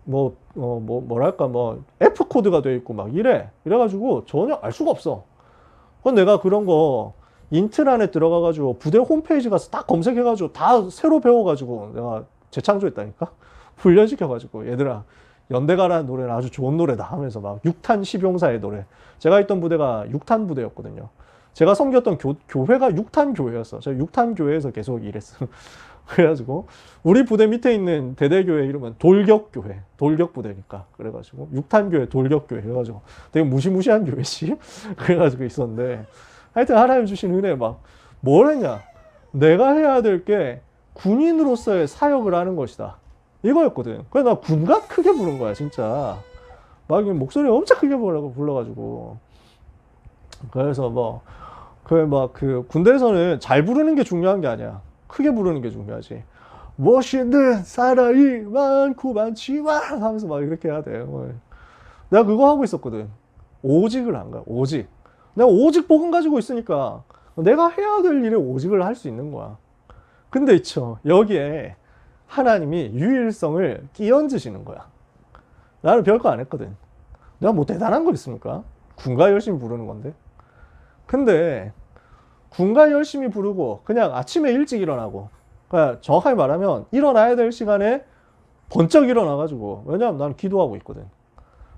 뭐랄까 F 코드가 돼 있고 막 이래가지고 전혀 알 수가 없어. 그건 내가 그런 거 인트라넷 들어가가지고 부대 홈페이지 가서 딱 검색해가지고 다 새로 배워가지고 내가 재창조했다니까. 훈련시켜가지고 얘들아 연대가라는 노래는 아주 좋은 노래다 하면서 막 6탄 시병사의 노래. 제가 있던 부대가 6탄 부대였거든요. 제가 섬겼던 교회가 6탄 교회였어. 제가 6탄 교회에서 계속 일했어. 그래가지고 우리 부대 밑에 있는 대대교회 이름은 돌격교회. 돌격부대니까. 그래가지고 6탄교회 돌격교회 해가지고 되게 무시무시한 교회지. 그래가지고 있었는데 하여튼 하나님 주신 은혜 뭘 했냐. 내가 해야 될 게 군인으로서의 사역을 하는 것이다. 이거였거든. 그래서 나 군가 크게 부른 거야, 진짜. 막 목소리 엄청 크게 불러가지고. 그래서 군대에서는 잘 부르는 게 중요한 게 아니야. 크게 부르는 게 중요하지. 멋있는 사람이 많고 많지만 하면서 막 이렇게 해야 돼. 내가 그거 하고 있었거든. 오직을 한 거야. 오직. 내가 오직 복음 가지고 있으니까 내가 해야 될 일에 오직을 할 수 있는 거야. 근데 있죠. 여기에 하나님이 유일성을 끼얹으시는 거야. 나는 별거 안 했거든. 내가 뭐 대단한 거 있습니까? 군가 열심히 부르는 건데. 근데 군가 열심히 부르고 그냥 아침에 일찍 일어나고, 그러니까 정확하게 말하면 일어나야 될 시간에 번쩍 일어나가지고, 왜냐하면 나는 기도하고 있거든.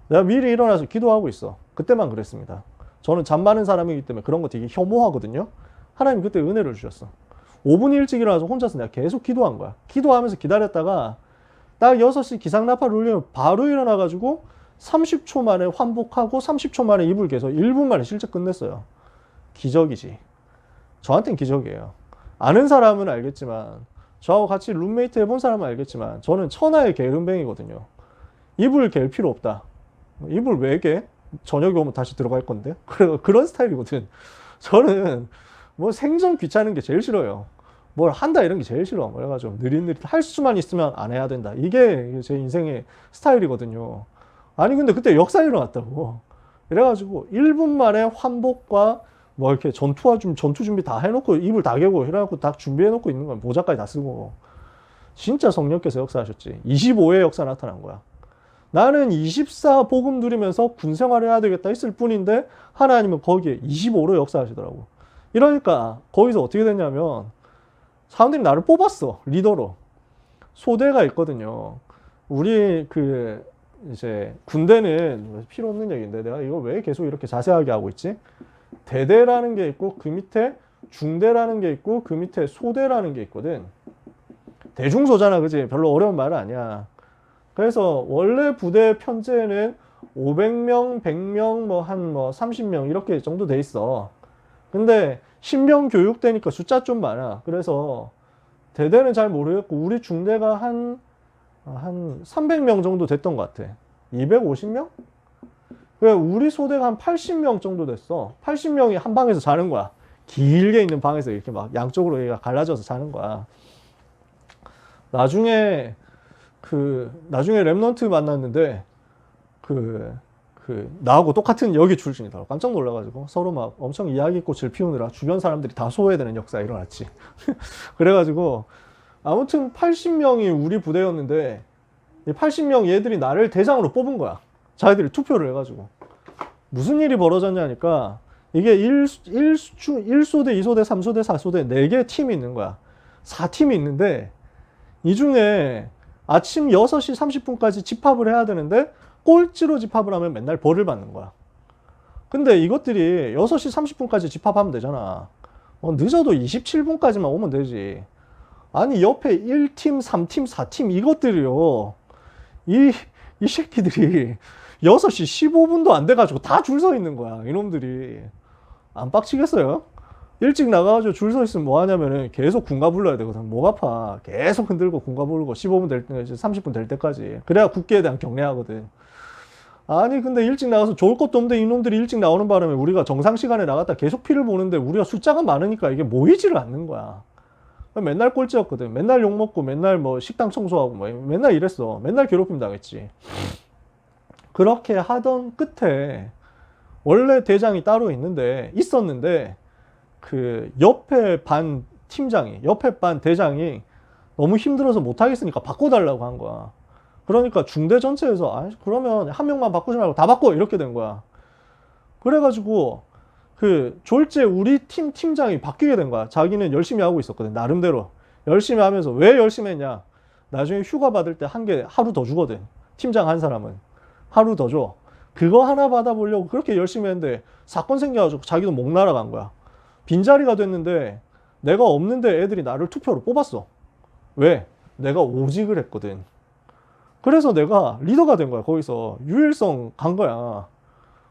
내가 미리 일어나서 기도하고 있어. 그때만 그랬습니다. 저는 잠 많은 사람이기 때문에 그런 거 되게 혐오하거든요. 하나님 그때 은혜를 주셨어. 5분 일찍 일어나서 혼자서 내가 계속 기도한 거야. 기도하면서 기다렸다가 딱 6시 기상나팔 울리면 바로 일어나가지고 30초 만에 환복하고 30초 만에 이불 깨서 1분 만에 실제 끝냈어요. 기적이지. 저한테는 기적이에요. 아는 사람은 알겠지만, 저하고 같이 룸메이트 해본 사람은 알겠지만, 저는 천하의 게으름뱅이거든요. 이불 갤 필요 없다. 이불 왜 개? 저녁에 오면 다시 들어갈 건데? 그런 스타일이거든. 저는 뭐 생전 귀찮은 게 제일 싫어요. 뭘 한다 이런 게 제일 싫어. 그래가지고 느릿느릿 할 수만 있으면 안 해야 된다. 이게 제 인생의 스타일이거든요. 아니 근데 그때 역사 일어났다고. 이래가지고 1분 만에 환복과 뭐 이렇게 전투 준비 다 해놓고 이불 다 개고 이래갖고 다 준비해놓고 있는 거야. 모자까지 다 쓰고. 진짜 성령께서 역사하셨지. 25의 역사 나타난 거야. 나는 24 복음 누리면서 군 생활을 해야 되겠다 했을 뿐인데 하나님은 거기에 25로 역사하시더라고. 이러니까 거기서 어떻게 됐냐면 사람들이 나를 뽑았어. 리더로. 소대가 있거든요. 우리 이제 군대는 필요 없는 얘기인데 내가 이걸 왜 계속 이렇게 자세하게 하고 있지? 대대라는 게 있고 그 밑에 중대라는 게 있고 그 밑에 소대라는 게 있거든. 대중소잖아, 그지? 별로 어려운 말은 아니야. 그래서 원래 부대 편제는 500명, 100명, 한 30명 이렇게 정도 돼 있어. 근데 신병 교육되니까 숫자 좀 많아. 그래서 대대는 잘 모르겠고 우리 중대가 한 300명 정도 됐던 것 같아. 250명? 우리 소대가 한 80명 정도 됐어. 80명이 한 방에서 자는 거야. 길게 있는 방에서 이렇게 막 양쪽으로 얘가 갈라져서 자는 거야. 나중에 랩넌트 만났는데 나하고 똑같은 여기 출신이더라고. 깜짝 놀라가지고 서로 막 엄청 이야기꽃을 피우느라 주변 사람들이 다 소외되는 역사가 일어났지. 그래가지고 아무튼 80명이 우리 부대였는데 이 80명 얘들이 나를 대장으로 뽑은 거야. 자기들이 투표를 해가지고. 무슨 일이 벌어졌냐니까 이게 1소대, 2소대, 3소대, 4소대 4개 팀이 있는 거야. 4팀이 있는데 이 중에 아침 6시 30분까지 집합을 해야 되는데 꼴찌로 집합을 하면 맨날 벌을 받는 거야. 근데 이것들이 6시 30분까지 집합하면 되잖아. 늦어도 27분까지만 오면 되지. 아니 옆에 1팀, 3팀, 4팀 이것들이요. 이 새끼들이 6시 15분도 안 돼가지고 다 줄 서 있는 거야. 이놈들이. 안 빡치겠어요? 일찍 나가가지고 줄 서 있으면 뭐 하냐면은 계속 군가 불러야 되거든. 목 아파. 계속 흔들고 군가 부르고 15분 될 때, 30분 될 때까지. 그래야 국기에 대한 경례하거든. 아니 근데 일찍 나가서 좋을 것도 없는데 이놈들이 일찍 나오는 바람에 우리가 정상 시간에 나갔다 계속 피를 보는데 우리가 숫자가 많으니까 이게 모이지를 않는 거야. 맨날 꼴찌였거든. 맨날 욕먹고 맨날 뭐 식당 청소하고 뭐 맨날 이랬어. 맨날 괴롭힘 당했지. 그렇게 하던 끝에 원래 대장이 따로 있었는데 옆에 반 팀장이, 옆에 반 대장이 너무 힘들어서 못하겠으니까 바꿔달라고 한 거야. 그러니까 중대 전체에서 그러면 한 명만 바꾸지 말고 다 바꿔 이렇게 된 거야. 그래가지고 졸제 우리 팀장이 바뀌게 된 거야. 자기는 열심히 하고 있었거든. 나름대로 열심히 하면서. 왜 열심히 했냐? 나중에 휴가 받을 때 하루 더 주거든. 팀장 한 사람은 하루 더 줘. 그거 하나 받아보려고 그렇게 열심히 했는데 사건 생겨가지고 자기도 목 날아간 거야. 빈자리가 됐는데 내가 없는데 애들이 나를 투표로 뽑았어. 왜? 내가 오직을 했거든. 그래서 내가 리더가 된 거야. 거기서 유일성 간 거야.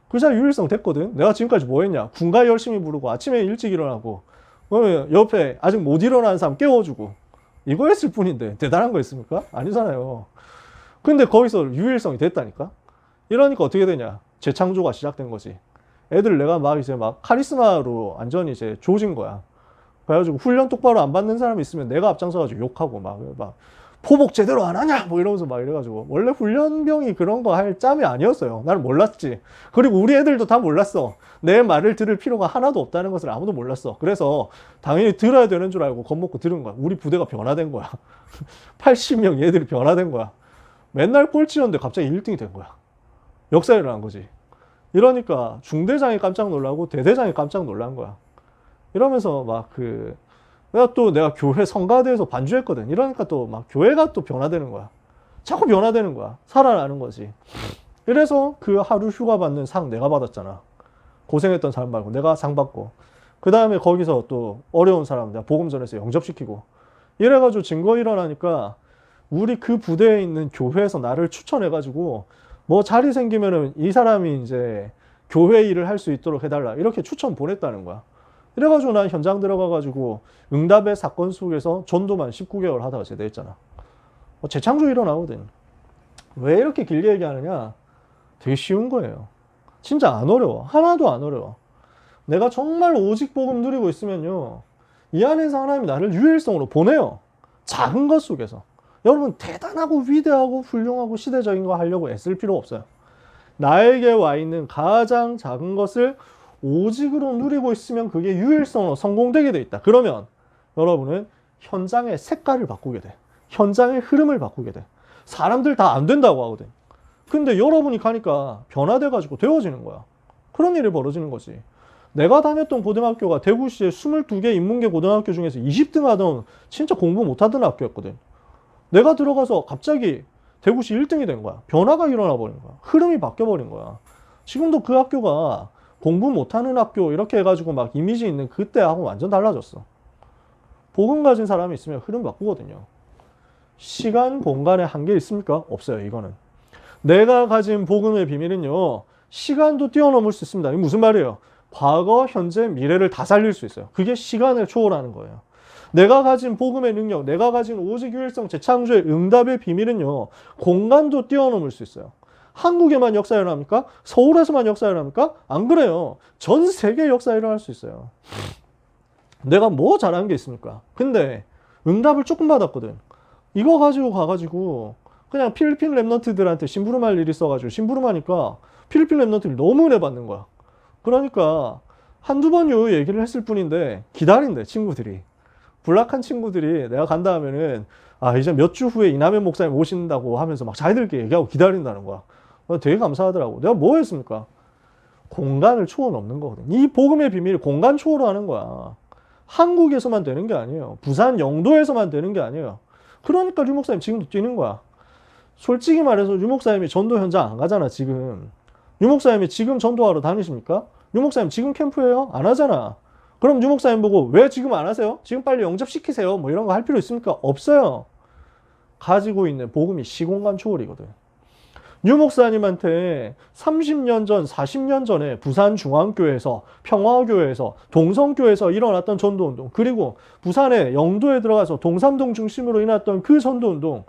그 자리 유일성 됐거든. 내가 지금까지 뭐 했냐? 군가 열심히 부르고 아침에 일찍 일어나고 그러면 옆에 아직 못 일어나는 사람 깨워주고 이거 했을 뿐인데 대단한 거 있습니까? 아니잖아요. 근데 거기서 유일성이 됐다니까. 이러니까 어떻게 되냐? 재창조가 시작된 거지. 애들 내가 이제 카리스마로 완전히 이제 조진 거야. 그래가지고 훈련 똑바로 안 받는 사람이 있으면 내가 앞장서가지고 욕하고 막 포복 제대로 안 하냐? 뭐 이러면서 막 이래가지고. 원래 훈련병이 그런 거 할 짬이 아니었어요. 나는 몰랐지. 그리고 우리 애들도 다 몰랐어. 내 말을 들을 필요가 하나도 없다는 것을 아무도 몰랐어. 그래서 당연히 들어야 되는 줄 알고 겁먹고 들은 거야. 우리 부대가 변화된 거야. 80명 얘들이 변화된 거야. 맨날 꼴찌였는데 갑자기 1등이 된 거야. 역사에 일어난 거지. 이러니까 중대장이 깜짝 놀라고 대대장이 깜짝 놀란 거야. 이러면서 막 내가 교회 성가대에서 반주했거든. 이러니까 또 막 교회가 또 변화되는 거야. 자꾸 변화되는 거야. 살아나는 거지. 그래서 그 하루 휴가 받는 상 내가 받았잖아. 고생했던 사람 말고 내가 상 받고. 그 다음에 거기서 또 어려운 사람 내가 복음 전해서 영접시키고. 이래가지고 증거 일어나니까 우리 그 부대에 있는 교회에서 나를 추천해가지고 뭐 자리 생기면은 이 사람이 이제 교회 일을 할 수 있도록 해달라. 이렇게 추천 보냈다는 거야. 이래가지고 난 현장 들어가가지고 응답의 사건 속에서 전도만 19개월 하다가 제대했잖아. 재창조 일어나거든. 왜 이렇게 길게 얘기하느냐? 되게 쉬운 거예요. 진짜 안 어려워. 하나도 안 어려워. 내가 정말 오직 복음 누리고 있으면요. 이 안에서 하나님이 나를 유일성으로 보내요. 작은 것 속에서. 여러분 대단하고 위대하고 훌륭하고 시대적인 거 하려고 애쓸 필요 없어요. 나에게 와 있는 가장 작은 것을 오직으로 누리고 있으면 그게 유일성으로 성공되게 돼 있다. 그러면 여러분은 현장의 색깔을 바꾸게 돼. 현장의 흐름을 바꾸게 돼. 사람들 다 안 된다고 하거든. 근데 여러분이 가니까 변화돼가지고 되어지는 거야. 그런 일이 벌어지는 거지. 내가 다녔던 고등학교가 대구시에 22개 인문계 고등학교 중에서 20등 하던 진짜 공부 못하던 학교였거든. 내가 들어가서 갑자기 대구시 1등이 된 거야. 변화가 일어나 버린 거야. 흐름이 바뀌어 버린 거야. 지금도 그 학교가 공부 못하는 학교 이렇게 해가지고 막 이미지 있는 그때하고 완전 달라졌어. 복음 가진 사람이 있으면 흐름 바꾸거든요. 시간, 공간에 한계 있습니까? 없어요, 이거는. 내가 가진 복음의 비밀은요, 시간도 뛰어넘을 수 있습니다. 이게 무슨 말이에요? 과거, 현재, 미래를 다 살릴 수 있어요. 그게 시간을 초월하는 거예요. 내가 가진 복음의 능력, 내가 가진 오직 유일성 재창조의 응답의 비밀은요, 공간도 뛰어넘을 수 있어요. 한국에만 역사 일어납니까? 서울에서만 역사 일어납니까? 안 그래요. 전 세계 역사 일어날 수 있어요. 내가 뭐 잘하는 게 있습니까? 근데 응답을 조금 받았거든. 이거 가지고 가가지고 그냥 필리핀 랩런트들한테 심부름할 일이 있어가지고 심부름하니까 필리핀 랩런트들이 너무 은혜 받는 거야. 그러니까 한두 번 요 얘기를 했을 뿐인데 기다린대, 친구들이. 불락한 친구들이 내가 간다 하면은 이제 몇 주 후에 이남현 목사님 오신다고 하면서 막 자기들끼리 얘기하고 기다린다는 거야. 되게 감사하더라고. 내가 뭐 했습니까? 공간을 초월넘는 거거든. 이 복음의 비밀이 공간 초월하는 거야. 한국에서만 되는 게 아니에요. 부산 영도에서만 되는 게 아니에요. 그러니까 류 목사님 지금도 뛰는 거야. 솔직히 말해서 류 목사님이 전도 현장 안 가잖아, 지금. 류 목사님이 지금 전도하러 다니십니까? 류 목사님 지금 캠프예요? 안 하잖아. 그럼 류 목사님 보고 왜 지금 안 하세요? 지금 빨리 영접시키세요. 뭐 이런 거 할 필요 있습니까? 없어요. 가지고 있는 복음이 시공간 초월이거든. 류 목사님한테 30년 전, 40년 전에 부산중앙교회에서, 평화교회에서, 동성교회에서 일어났던 전도운동, 그리고 부산의 영도에 들어가서 동삼동 중심으로 일어났던 그 전도운동,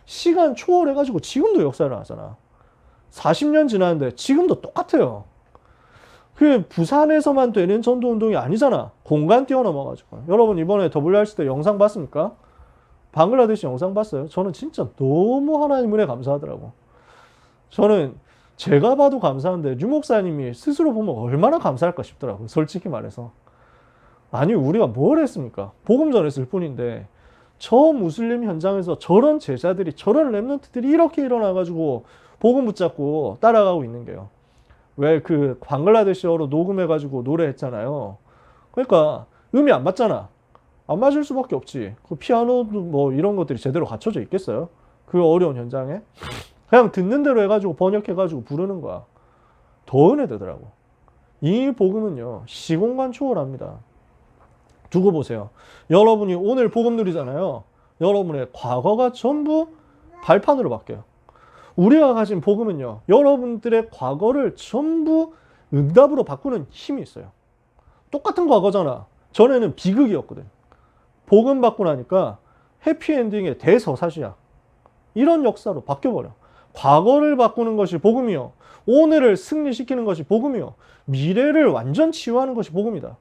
시간 초월해가지고 지금도 역사를 하잖아. 40년 지났는데 지금도 똑같아요. 그 부산에서만 되는 전도운동이 아니잖아. 공간 뛰어넘어가지고. 여러분 이번에 WRC 때 영상 봤습니까? 방글라데시 영상 봤어요? 저는 진짜 너무 하나님 은혜 감사하더라고. 저는 제가 봐도 감사한데 류 목사님이 스스로 보면 얼마나 감사할까 싶더라고요. 솔직히 말해서. 아니 우리가 뭘 했습니까? 복음 전했을 뿐인데 저 무슬림 현장에서 저런 제자들이 저런 랩런트들이 이렇게 일어나가지고 복음 붙잡고 따라가고 있는 게요. 왜 그 방글라데시어로 녹음해가지고 노래했잖아요. 그러니까 음이 안 맞잖아. 안 맞을 수밖에 없지. 그 피아노도 뭐 이런 것들이 제대로 갖춰져 있겠어요? 그 어려운 현장에. 그냥 듣는 대로 해가지고 번역해가지고 부르는 거야. 더 은혜 되더라고. 이 복음은요, 시공간 초월합니다. 두고 보세요. 여러분이 오늘 복음 누리잖아요. 여러분의 과거가 전부 발판으로 바뀌어요. 우리가 가진 복음은요, 여러분들의 과거를 전부 응답으로 바꾸는 힘이 있어요. 똑같은 과거잖아. 전에는 비극이었거든. 복음 받고 나니까 해피엔딩의 대서사시야. 이런 역사로 바뀌어버려. 과거를 바꾸는 것이 복음이요. 오늘을 승리시키는 것이 복음이요. 미래를 완전 치유하는 것이 복음이다.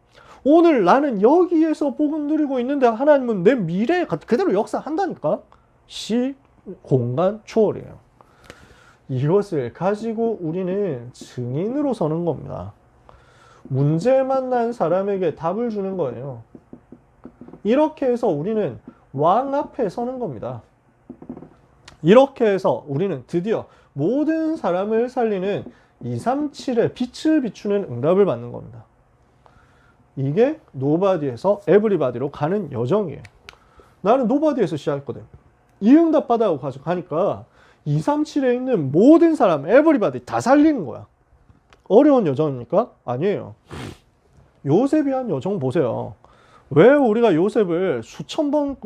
오늘 나는 여기에서 복음 누리고 있는데 하나님은 내 미래에 그대로 역사한다니까? 시, 공간 초월이에요. 이것을 가지고 우리는 증인으로 서는 겁니다. 문제 만난 사람에게 답을 주는 거예요. 이렇게 해서 우리는 왕 앞에 서는 겁니다. 이렇게 해서 우리는 드디어 모든 사람을 살리는 237의 빛을 비추는 응답을 받는 겁니다. 이게 노바디에서 에브리바디로 가는 여정이에요. 나는 노바디에서 시작했거든. 이 응답 받아고 가니까 237에 있는 모든 사람, 에브리바디 다 살리는 거야. 어려운 여정입니까? 아니에요. 요셉이 한 여정 보세요. 왜 우리가 요셉을 수천 번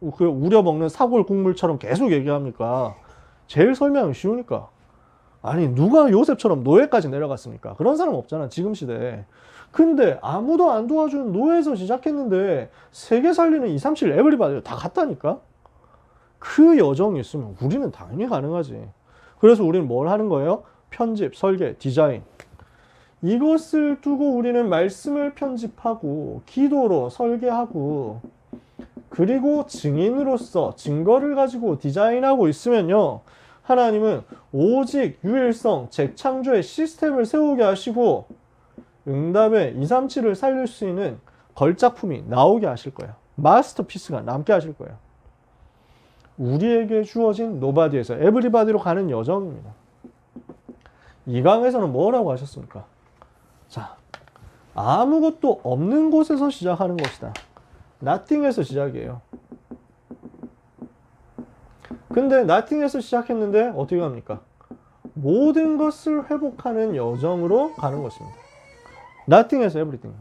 우려먹는 사골 국물처럼 계속 얘기합니까? 제일 설명이 쉬우니까. 아니, 누가 요셉처럼 노예까지 내려갔습니까? 그런 사람 없잖아, 지금 시대에. 근데 아무도 안 도와주는 노예에서 시작했는데 세계 살리는 237 에브리바디를 다 갔다니까? 그 여정이 있으면 우리는 당연히 가능하지. 그래서 우리는 뭘 하는 거예요? 편집, 설계, 디자인. 이것을 두고 우리는 말씀을 편집하고 기도로 설계하고 그리고 증인으로서 증거를 가지고 디자인하고 있으면요, 하나님은 오직 유일성, 재창조의 시스템을 세우게 하시고 응답의 237을 살릴 수 있는 걸작품이 나오게 하실 거예요. 마스터피스가 남게 하실 거예요. 우리에게 주어진 노바디에서 에브리바디로 가는 여정입니다. 이 강에서는 뭐라고 하셨습니까? 자, 아무것도 없는 곳에서 시작하는 것이다. nothing에서 시작이에요. 근데 nothing에서 시작했는데 어떻게 합니까? 모든 것을 회복하는 여정으로 가는 것입니다. nothing에서 everything.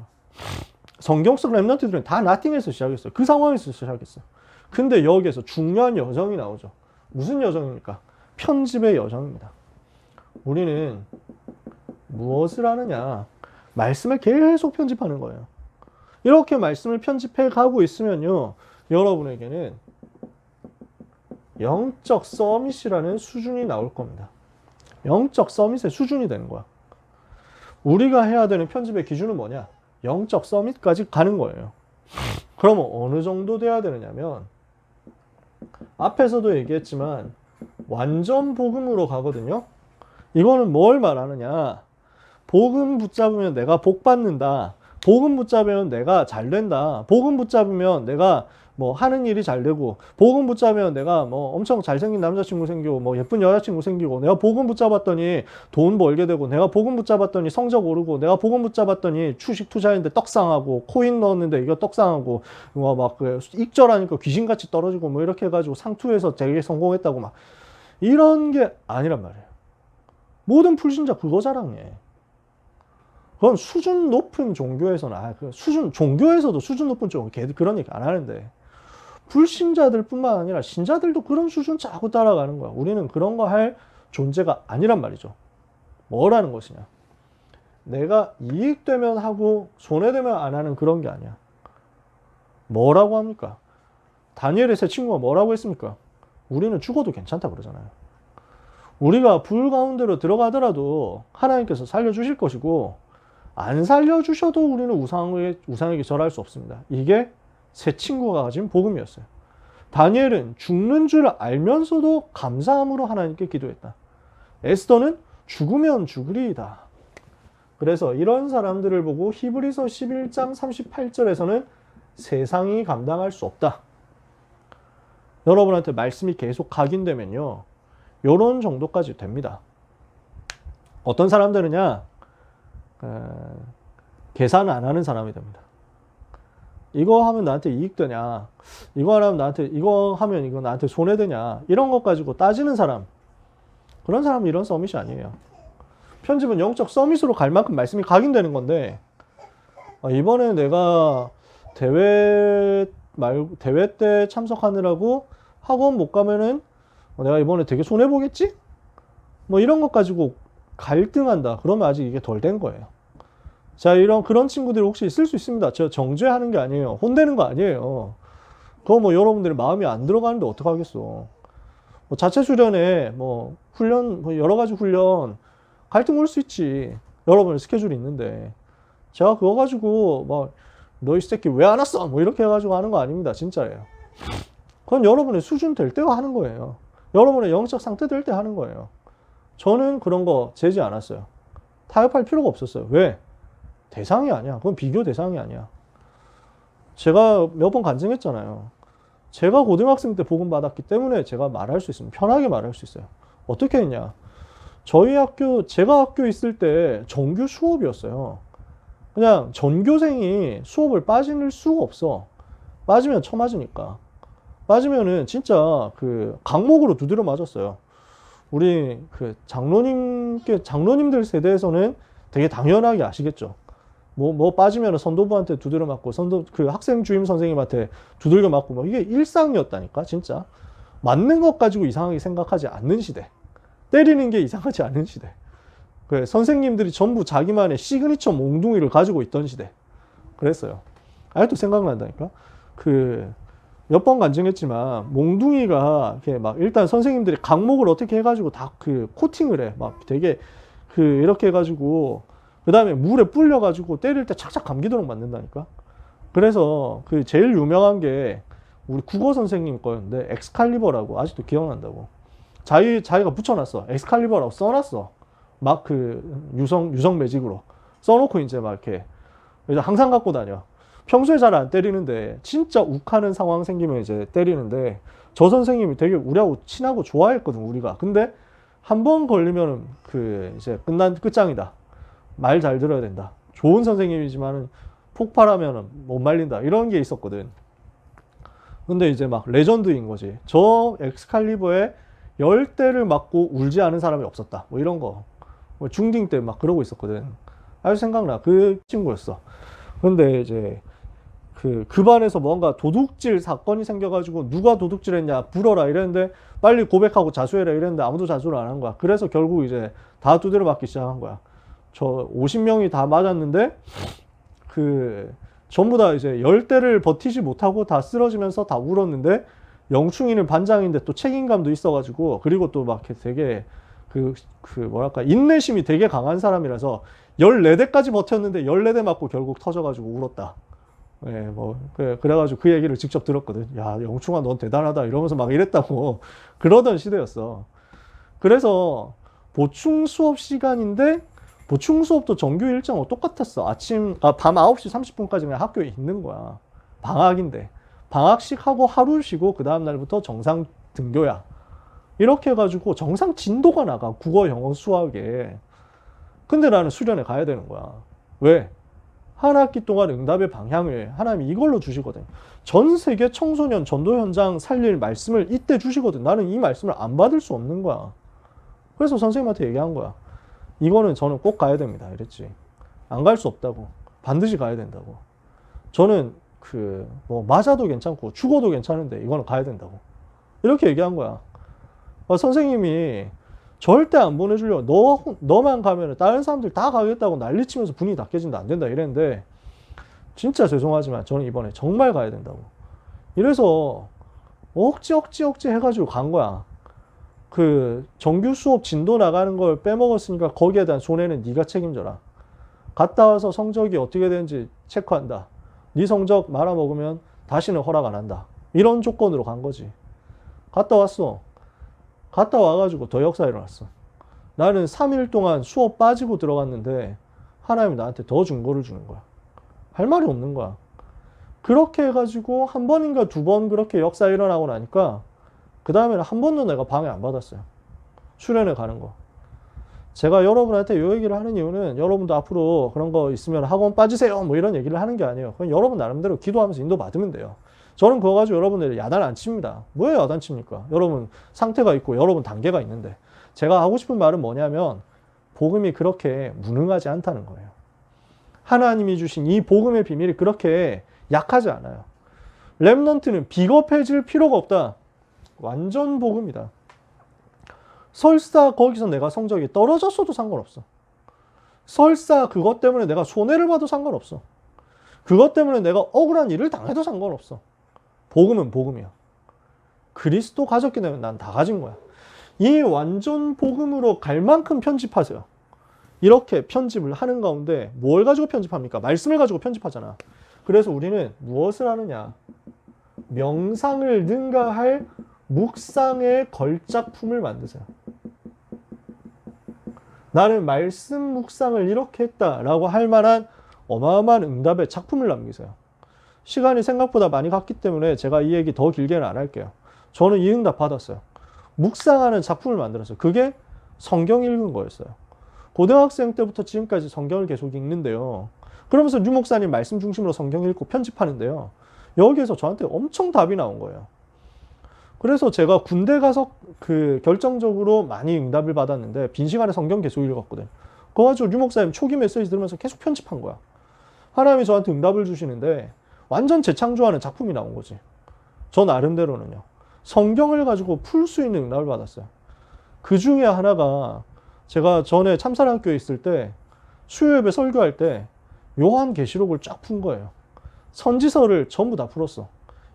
성경 속 렘넌트들은 다 nothing에서 시작했어요. 그 상황에서 시작했어요. 근데 여기에서 중요한 여정이 나오죠. 무슨 여정입니까? 편집의 여정입니다. 우리는 무엇을 하느냐? 말씀을 계속 편집하는 거예요. 이렇게 말씀을 편집해 가고 있으면요, 여러분에게는 영적 서밋이라는 수준이 나올 겁니다. 영적 서밋의 수준이 되는 거야. 우리가 해야 되는 편집의 기준은 뭐냐? 영적 서밋까지 가는 거예요. 그러면 어느 정도 돼야 되느냐면, 앞에서도 얘기했지만 완전 복음으로 가거든요. 이거는 뭘 말하느냐? 복음 붙잡으면 내가 복 받는다. 복음 붙잡으면 내가 잘 된다. 복음 붙잡으면 내가 뭐 하는 일이 잘 되고, 복음 붙잡으면 내가 뭐 엄청 잘생긴 남자친구 생기고, 뭐 예쁜 여자친구 생기고, 내가 복음 붙잡았더니 돈 벌게 되고, 내가 복음 붙잡았더니 성적 오르고, 내가 복음 붙잡았더니 주식 투자했는데 떡상하고, 코인 넣었는데 이거 떡상하고, 뭐 막 익절하니까 귀신같이 떨어지고, 뭐 이렇게 해가지고 상투에서 되게 성공했다고 막 이런 게 아니란 말이에요. 모든 불신자 그거 자랑해. 그건 수준 높은 종교에서는, 종교에서도 수준 높은 쪽, 그런 얘기 안 하는데, 불신자들 뿐만 아니라 신자들도 그런 수준 자꾸 따라가는 거야. 우리는 그런 거 할 존재가 아니란 말이죠. 뭐라는 것이냐? 내가 이익되면 하고 손해되면 안 하는 그런 게 아니야. 뭐라고 합니까? 다니엘의 세 친구가 뭐라고 했습니까? 우리는 죽어도 괜찮다 그러잖아요. 우리가 불 가운데로 들어가더라도 하나님께서 살려주실 것이고, 안 살려주셔도 우리는 우상에게 절할 수 없습니다. 이게 세 친구가 가진 복음이었어요. 다니엘은 죽는 줄 알면서도 감사함으로 하나님께 기도했다. 에스더는 죽으면 죽으리이다. 그래서 이런 사람들을 보고 히브리서 11장 38절에서는 세상이 감당할 수 없다. 여러분한테 말씀이 계속 각인되면요, 이런 정도까지 됩니다. 어떤 사람들은요, 계산 안 하는 사람이 됩니다. 이거 하면 나한테 이익 되냐? 이거 하면 이거 나한테 손해되냐? 이런 것 가지고 따지는 사람. 그런 사람은 이런 서밋이 아니에요. 편집은 영적 서밋으로 갈 만큼 말씀이 각인되는 건데, 이번에 내가 대회 때 참석하느라고 학원 못 가면은 내가 이번에 되게 손해보겠지? 뭐 이런 것 가지고 갈등한다. 그러면 아직 이게 덜 된 거예요. 자, 그런 친구들이 혹시 있을 수 있습니다. 저 정죄하는 게 아니에요. 혼내는 거 아니에요. 그거 뭐 여러분들이 마음이 안 들어가는데 어떡하겠어. 뭐 자체 수련회, 뭐 훈련, 뭐 여러 가지 훈련, 갈등 올 수 있지. 여러분의 스케줄이 있는데. 제가 그거 가지고 뭐, 너 이 새끼 왜 안 왔어? 뭐 이렇게 해가지고 하는 거 아닙니다. 진짜예요. 그건 여러분의 수준 될 때 하는 거예요. 여러분의 영적 상태 될 때 하는 거예요. 저는 그런 거 재지 않았어요. 타협할 필요가 없었어요. 왜? 대상이 아니야. 그건 비교 대상이 아니야. 제가 몇 번 간증했잖아요. 제가 고등학생 때 복음 받았기 때문에 제가 말할 수 있으면 편하게 말할 수 있어요. 어떻게 했냐? 저희 학교, 제가 학교 있을 때 정규 수업이었어요. 그냥 전교생이 수업을 빠질 수가 없어. 빠지면 쳐맞으니까. 빠지면은 진짜 그 강목으로 두드려 맞았어요. 우리 그 장로님들 세대에서는 되게 당연하게 아시겠죠. 뭐 빠지면 선도부한테 두드려 맞고 그 학생 주임 선생님한테 두들겨 맞고 뭐 이게 일상이었다니까 진짜. 맞는 것 가지고 이상하게 생각하지 않는 시대. 때리는 게 이상하지 않은 시대. 그 선생님들이 전부 자기만의 시그니처 몽둥이를 가지고 있던 시대. 그랬어요. 아직도 생각난다니까. 그 몇 번 간증했지만 몽둥이가 이렇게 막 일단 선생님들이 강목을 어떻게 해가지고 다 그 코팅을 해. 막 되게 그 이렇게 해가지고 그 다음에 물에 불려가지고 때릴 때 착착 감기도록 만든다니까. 그래서 그 제일 유명한 게 우리 국어 선생님 거였는데 엑스칼리버라고 아직도 기억난다고. 자기가 붙여놨어. 엑스칼리버라고 써놨어. 막 그 유성 매직으로 써놓고 이제 막 이렇게 항상 갖고 다녀. 평소에 잘 안 때리는데 진짜 욱하는 상황 생기면 이제 때리는데 저 선생님이 되게 우리하고 친하고 좋아했거든 우리가. 근데 한 번 걸리면은 그 이제 끝장이다. 말 잘 들어야 된다. 좋은 선생님이지만은 폭발하면은 못 말린다. 이런 게 있었거든. 근데 이제 막 레전드인 거지. 저 엑스칼리버에 10대를 맞고 울지 않은 사람이 없었다. 뭐 이런 거. 뭐 중딩 때 막 그러고 있었거든. 아주 생각나. 그 친구였어. 근데 이제 그 반에서 뭔가 도둑질 사건이 생겨가지고 누가 도둑질했냐 불어라 이랬는데 빨리 고백하고 자수해라 이랬는데 아무도 자수를 안 한 거야. 그래서 결국 이제 다 두드려 맞기 시작한 거야. 저 50명이 다 맞았는데 그 전부 다 이제 10대를 버티지 못하고 다 쓰러지면서 다 울었는데 영충이는 반장인데 또 책임감도 있어가지고 그리고 또 막 되게 뭐랄까 인내심이 되게 강한 사람이라서 14대까지 버텼는데 14대 맞고 결국 터져가지고 울었다. 예, 뭐 그래가지고 그 얘기를 직접 들었거든. 야, 영충아 넌 대단하다 이러면서 막 이랬다고 그러던 시대였어. 그래서 보충 수업 시간인데 보충 수업도 정규 일정하고 똑같았어. 밤 9시 30분까지 그냥 학교에 있는 거야. 방학인데 방학식 하고 하루 쉬고 그 다음 날부터 정상 등교야. 이렇게 해가지고 정상 진도가 나가. 국어, 영어, 수학에. 근데 나는 수련회 가야 되는 거야. 왜? 한 학기 동안 응답의 방향을 하나님이 이걸로 주시거든. 전 세계 청소년 전도 현장 살릴 말씀을 이때 주시거든. 나는 이 말씀을 안 받을 수 없는 거야. 그래서 선생님한테 얘기한 거야. 이거는 저는 꼭 가야 됩니다. 이랬지. 안 갈 수 없다고. 반드시 가야 된다고. 저는 뭐 맞아도 괜찮고 죽어도 괜찮은데 이거는 가야 된다고. 이렇게 얘기한 거야. 선생님이 절대 안 보내주려고 너만 가면 다른 사람들 다 가겠다고 난리치면서 분위기 다 깨진다. 안 된다 이랬는데 진짜 죄송하지만 저는 이번에 정말 가야 된다고. 이래서 억지 해가지고 간 거야. 그 정규 수업 진도 나가는 걸 빼먹었으니까 거기에 대한 손해는 네가 책임져라. 갔다 와서 성적이 어떻게 되는지 체크한다. 네 성적 말아먹으면 다시는 허락 안 한다. 이런 조건으로 간 거지. 갔다 왔어. 갔다 와가지고 더 역사 일어났어. 나는 3일 동안 수업 빠지고 들어갔는데 하나님이 나한테 더 증거를 주는 거야. 할 말이 없는 거야. 그렇게 해가지고 한 번인가 두 번 그렇게 역사 일어나고 나니까 그 다음에는 한 번도 내가 방해 안 받았어요. 수련회 가는 거. 제가 여러분한테 이 얘기를 하는 이유는 여러분도 앞으로 그런 거 있으면 학원 빠지세요 뭐 이런 얘기를 하는 게 아니에요. 그냥 여러분 나름대로 기도하면서 인도 받으면 돼요. 저는 그거 가지고 여러분들 야단 안 칩니다. 뭐예요 야단 칩니까? 여러분 상태가 있고 여러분 단계가 있는데 제가 하고 싶은 말은 뭐냐면 복음이 그렇게 무능하지 않다는 거예요. 하나님이 주신 이 복음의 비밀이 그렇게 약하지 않아요. 렘넌트는 비겁해질 필요가 없다. 완전 복음이다. 설사 거기서 내가 성적이 떨어졌어도 상관없어. 설사 그것 때문에 내가 손해를 봐도 상관없어. 그것 때문에 내가 억울한 일을 당해도 상관없어. 복음은 복음이야. 그리스도 가졌기 때문에 난 다 가진 거야. 이 완전 복음으로 갈 만큼 편집하세요. 이렇게 편집을 하는 가운데 뭘 가지고 편집합니까? 말씀을 가지고 편집하잖아. 그래서 우리는 무엇을 하느냐? 명상을 능가할 묵상의 걸작품을 만드세요. 나는 말씀 묵상을 이렇게 했다라고 할 만한 어마어마한 응답의 작품을 남기세요. 시간이 생각보다 많이 갔기 때문에 제가 이 얘기 더 길게는 안 할게요. 저는 이 응답 받았어요. 묵상하는 작품을 만들었어요. 그게 성경 읽은 거였어요. 고등학생 때부터 지금까지 성경을 계속 읽는데요. 그러면서 류 목사님 말씀 중심으로 성경 읽고 편집하는데요. 여기에서 저한테 엄청 답이 나온 거예요. 그래서 제가 군대 가서 결정적으로 많이 응답을 받았는데 빈 시간에 성경 계속 읽었거든. 그거 가지고 류 목사님 초기 메시지 들으면서 계속 편집한 거야. 하나님이 저한테 응답을 주시는데 완전 재창조하는 작품이 나온 거지. 저 나름대로는요. 성경을 가지고 풀 수 있는 응답을 받았어요. 그 중에 하나가 제가 전에 참사랑교회 있을 때 수요예배 설교할 때 요한계시록을 쫙 푼 거예요. 선지서를 전부 다 풀었어.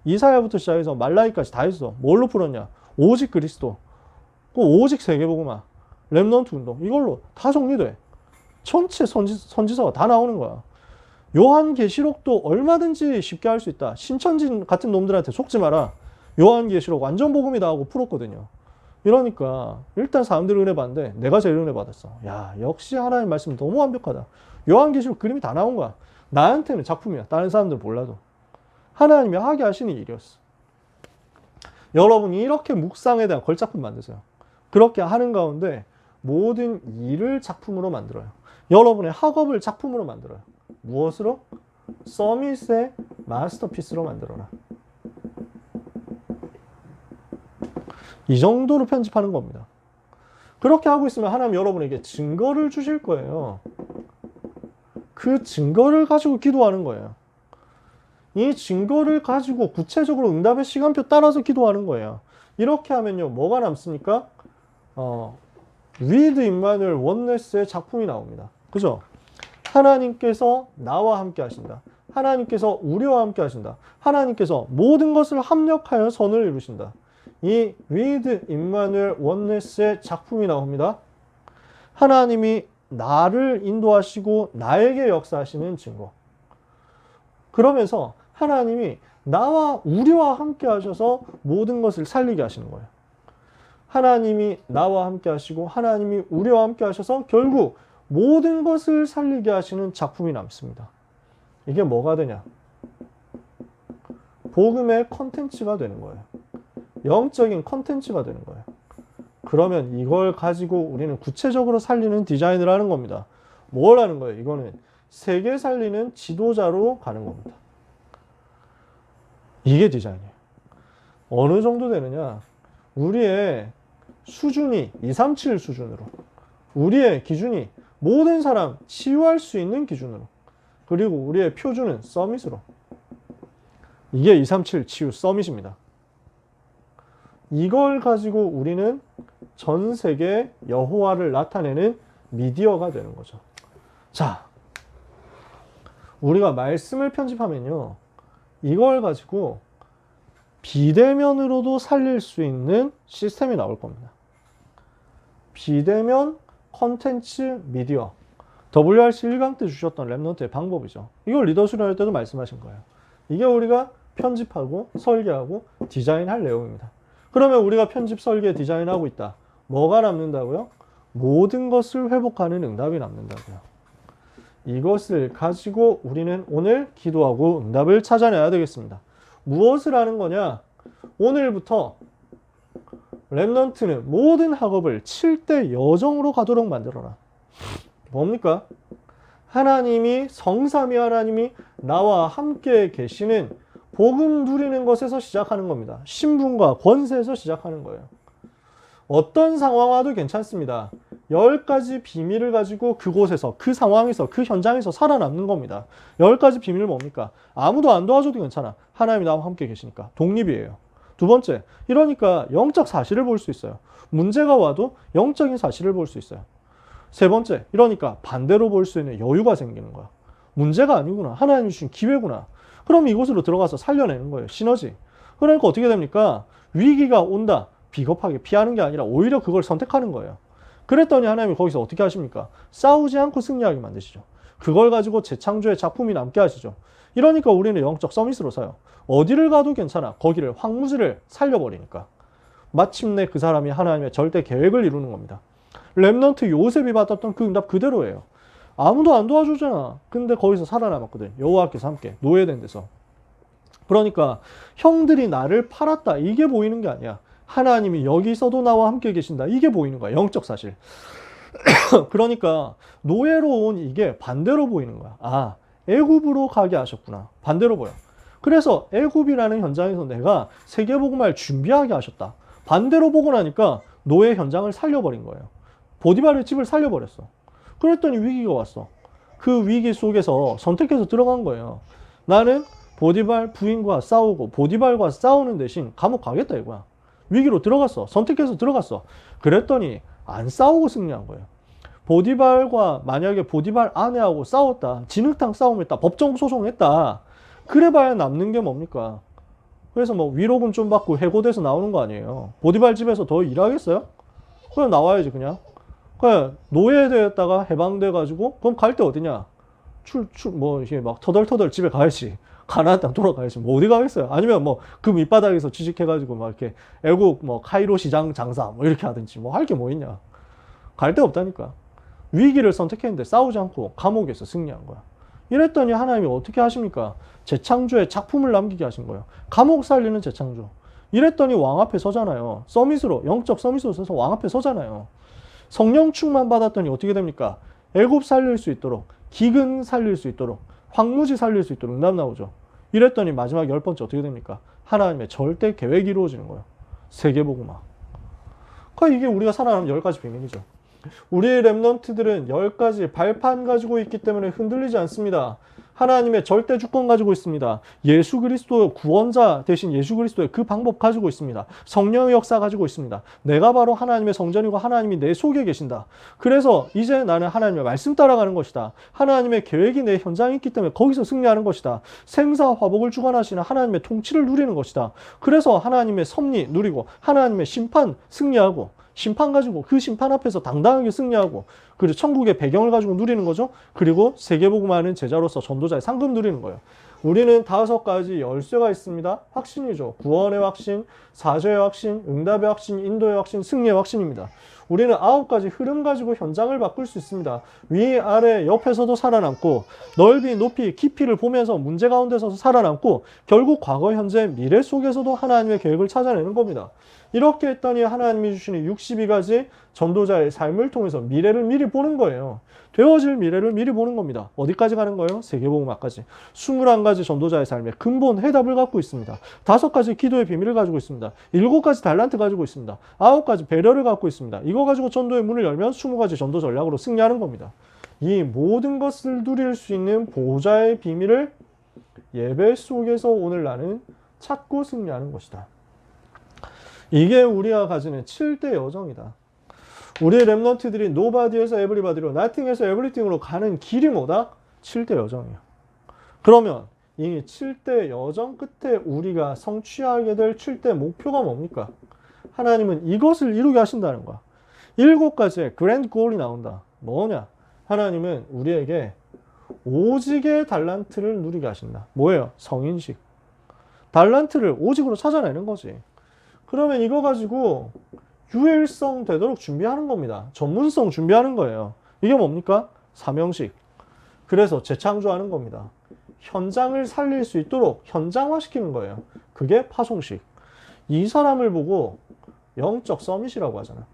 이사야부터 시작해서 말라기까지 다 했어. 뭘로 풀었냐? 오직 그리스도, 오직 세계복음화, 렘넌트 운동, 이걸로 다 정리돼. 전체 선지서가 다 나오는 거야. 요한계시록도 얼마든지 쉽게 할 수 있다. 신천진 같은 놈들한테 속지 마라. 요한계시록 완전 복음이다 하고 풀었거든요. 이러니까 일단 사람들이 은혜 받는데 내가 제일 은혜 받았어. 야, 역시 하나님 말씀 너무 완벽하다. 요한계시록 그림이 다 나온 거야. 나한테는 작품이야. 다른 사람들은 몰라도. 하나님이 하게 하시는 일이었어. 여러분이 이렇게 묵상에 대한 걸작품 만드세요. 그렇게 하는 가운데 모든 일을 작품으로 만들어요. 여러분의 학업을 작품으로 만들어요. 무엇으로? 서밋의 마스터피스로 만들어라. 이 정도로 편집하는 겁니다. 그렇게 하고 있으면 하나님 여러분에게 증거를 주실 거예요. 그 증거를 가지고 기도하는 거예요. 이 증거를 가지고 구체적으로 응답의 시간표 따라서 기도하는 거예요. 이렇게 하면요, 뭐가 남습니까? With Emmanuel Oneness의 작품이 나옵니다. 그죠? 하나님께서 나와 함께 하신다. 하나님께서 우리와 함께 하신다. 하나님께서 모든 것을 합력하여 선을 이루신다. 이 With Emmanuel Oneness의 작품이 나옵니다. 하나님이 나를 인도하시고 나에게 역사하시는 증거. 그러면서 하나님이 나와 우리와 함께 하셔서 모든 것을 살리게 하시는 거예요. 하나님이 나와 함께 하시고 하나님이 우리와 함께 하셔서 결국 모든 것을 살리게 하시는 작품이 남습니다. 이게 뭐가 되냐? 복음의 컨텐츠가 되는 거예요. 영적인 컨텐츠가 되는 거예요. 그러면 이걸 가지고 우리는 구체적으로 살리는 디자인을 하는 겁니다. 뭘 하는 거예요? 이거는 세계 살리는 지도자로 가는 겁니다. 이게 디자인이에요. 어느 정도 되느냐? 우리의 수준이 237 수준으로, 우리의 기준이 모든 사람 치유할 수 있는 기준으로, 그리고 우리의 표준은 서밋으로. 이게 237 치유 서밋입니다. 이걸 가지고 우리는 전 세계 여호와를 나타내는 미디어가 되는 거죠. 자, 우리가 말씀을 편집하면요, 이걸 가지고 비대면으로도 살릴 수 있는 시스템이 나올 겁니다. 비대면 컨텐츠 미디어. WRC 1강 때 주셨던 랩넌트의 방법이죠. 이걸 리더 수련할 때도 말씀하신 거예요. 이게 우리가 편집하고 설계하고 디자인할 내용입니다. 그러면 우리가 편집, 설계, 디자인하고 있다. 뭐가 남는다고요? 모든 것을 회복하는 응답이 남는다고요. 이것을 가지고 우리는 오늘 기도하고 응답을 찾아내야 되겠습니다. 무엇을 하는 거냐? 오늘부터 랩넌트는 모든 학업을 7대 여정으로 가도록 만들어라. 뭡니까? 하나님이, 성삼위 하나님이 나와 함께 계시는 복음 누리는 것에서 시작하는 겁니다. 신분과 권세에서 시작하는 거예요. 어떤 상황 와도 괜찮습니다. 10가지 비밀을 가지고 그곳에서, 그 상황에서, 그 현장에서 살아남는 겁니다. 10가지 비밀은 뭡니까? 아무도 안 도와줘도 괜찮아. 하나님이 나와 함께 계시니까. 독립이에요. 두 번째, 이러니까 영적 사실을 볼 수 있어요. 문제가 와도 영적인 사실을 볼 수 있어요. 세 번째, 이러니까 반대로 볼 수 있는 여유가 생기는 거야. 문제가 아니구나. 하나님이 주신 기회구나. 그럼 이곳으로 들어가서 살려내는 거예요. 시너지. 그러니까 어떻게 됩니까? 위기가 온다. 비겁하게 피하는 게 아니라 오히려 그걸 선택하는 거예요. 그랬더니 하나님이 거기서 어떻게 하십니까? 싸우지 않고 승리하게 만드시죠. 그걸 가지고 재창조의 작품이 남게 하시죠. 이러니까 우리는 영적 서밋으로 사요. 어디를 가도 괜찮아. 거기를 황무지를 살려버리니까. 마침내 그 사람이 하나님의 절대 계획을 이루는 겁니다. 렘넌트 요셉이 받았던 그 응답 그대로예요. 아무도 안 도와주잖아. 근데 거기서 살아남았거든. 여호와께서 함께 노예된 데서. 그러니까 형들이 나를 팔았다. 이게 보이는 게 아니야. 하나님이 여기서도 나와 함께 계신다. 이게 보이는 거야. 영적 사실. 그러니까 노예로 온 이게 반대로 보이는 거야. 아, 애굽으로 가게 하셨구나. 반대로 보여. 그래서 애굽이라는 현장에서 내가 세계복음화를 준비하게 하셨다. 반대로 보고 나니까 노예 현장을 살려버린 거예요. 보디발의 집을 살려버렸어. 그랬더니 위기가 왔어. 그 위기 속에서 선택해서 들어간 거예요. 나는 보디발 부인과 싸우고 보디발과 싸우는 대신 감옥 가겠다 이거야. 위기로 들어갔어. 선택해서 들어갔어. 그랬더니 안 싸우고 승리한 거예요. 보디발과 만약에 보디발 아내하고 싸웠다. 진흙탕 싸움했다. 법정 소송했다. 그래봐야 남는 게 뭡니까? 그래서 뭐 위로금 좀 받고 해고돼서 나오는 거 아니에요. 보디발 집에서 더 일하겠어요? 그냥 나와야지 그냥. 그냥 노예되었다가 해방돼가지고 그럼 갈 때 어디냐? 뭐 이게 막 터덜터덜 집에 가야지. 가나안 땅 돌아가야지. 뭐 어디 가겠어요? 아니면 뭐 그 밑바닥에서 취직해가지고 막 이렇게 애국 뭐 카이로 시장 장사 뭐 이렇게 하든지 뭐 할 게 뭐 있냐? 갈 데 없다니까. 위기를 선택했는데 싸우지 않고 감옥에서 승리한 거야. 이랬더니 하나님이 어떻게 하십니까? 재창조의 작품을 남기게 하신 거예요. 감옥 살리는 재창조. 이랬더니 왕 앞에 서잖아요. 서밋으로, 영적 서밋으로 서서 왕 앞에 서잖아요. 성령 충만 받았더니 어떻게 됩니까? 애굽 살릴 수 있도록, 기근 살릴 수 있도록, 황무지 살릴 수 있도록 응답 나오죠. 이랬더니 마지막 10번째 어떻게 됩니까? 하나님의 절대 계획이 이루어지는 거예요. 세계복음화. 그러니까 이게 우리가 살아남은 10가지 비밀이죠. 우리 렘넌트들은 10가지 발판 가지고 있기 때문에 흔들리지 않습니다. 하나님의 절대 주권 가지고 있습니다. 예수 그리스도 구원자 대신 예수 그리스도의 그 방법 가지고 있습니다. 성령의 역사 가지고 있습니다. 내가 바로 하나님의 성전이고 하나님이 내 속에 계신다. 그래서 이제 나는 하나님의 말씀 따라가는 것이다. 하나님의 계획이 내 현장에 있기 때문에 거기서 승리하는 것이다. 생사 화복을 주관하시는 하나님의 통치를 누리는 것이다. 그래서 하나님의 섭리 누리고 하나님의 심판 승리하고 심판 가지고 그 심판 앞에서 당당하게 승리하고 그리고 천국의 배경을 가지고 누리는 거죠. 그리고 세계복음화하는 제자로서 전도자의 상급 누리는 거예요. 우리는 5가지 열쇠가 있습니다. 확신이죠. 구원의 확신, 사죄의 확신, 응답의 확신, 인도의 확신, 승리의 확신입니다. 우리는 9가지 흐름 가지고 현장을 바꿀 수 있습니다. 위, 아래, 옆에서도 살아남고 넓이, 높이, 깊이를 보면서 문제 가운데서도 살아남고 결국 과거, 현재, 미래 속에서도 하나님의 계획을 찾아내는 겁니다. 이렇게 했더니 하나님이 주시는 62가지 전도자의 삶을 통해서 미래를 미리 보는 거예요. 되어질 미래를 미리 보는 겁니다. 어디까지 가는 거예요? 세계복음화까지. 21가지 전도자의 삶의 근본 해답을 갖고 있습니다. 5가지 기도의 비밀을 가지고 있습니다. 7가지 달란트 가지고 있습니다. 9가지 배려를 갖고 있습니다. 이거 가지고 전도의 문을 열면 20가지 전도 전략으로 승리하는 겁니다. 이 모든 것을 누릴 수 있는 보호자의 비밀을 예배 속에서 오늘 나는 찾고 승리하는 것이다. 이게 우리가 가지는 7대 여정이다. 우리 렘넌트들이 노바디에서 에브리바디로, 나팅에서 에브리띵으로 가는 길이 뭐다? 7대 여정이야. 그러면 이 7대 여정 끝에 우리가 성취하게 될 7대 목표가 뭡니까? 하나님은 이것을 이루게 하신다는 거야. 7가지의 그랜드 골이 나온다. 뭐냐? 하나님은 우리에게 오직의 달란트를 누리게 하신다. 뭐예요? 성인식. 달란트를 오직으로 찾아내는 거지. 그러면 이거 가지고 유일성 되도록 준비하는 겁니다. 전문성 준비하는 거예요. 이게 뭡니까? 사명식. 그래서 재창조하는 겁니다. 현장을 살릴 수 있도록 현장화시키는 거예요. 그게 파송식. 이 사람을 보고 영적 서밋이라고 하잖아.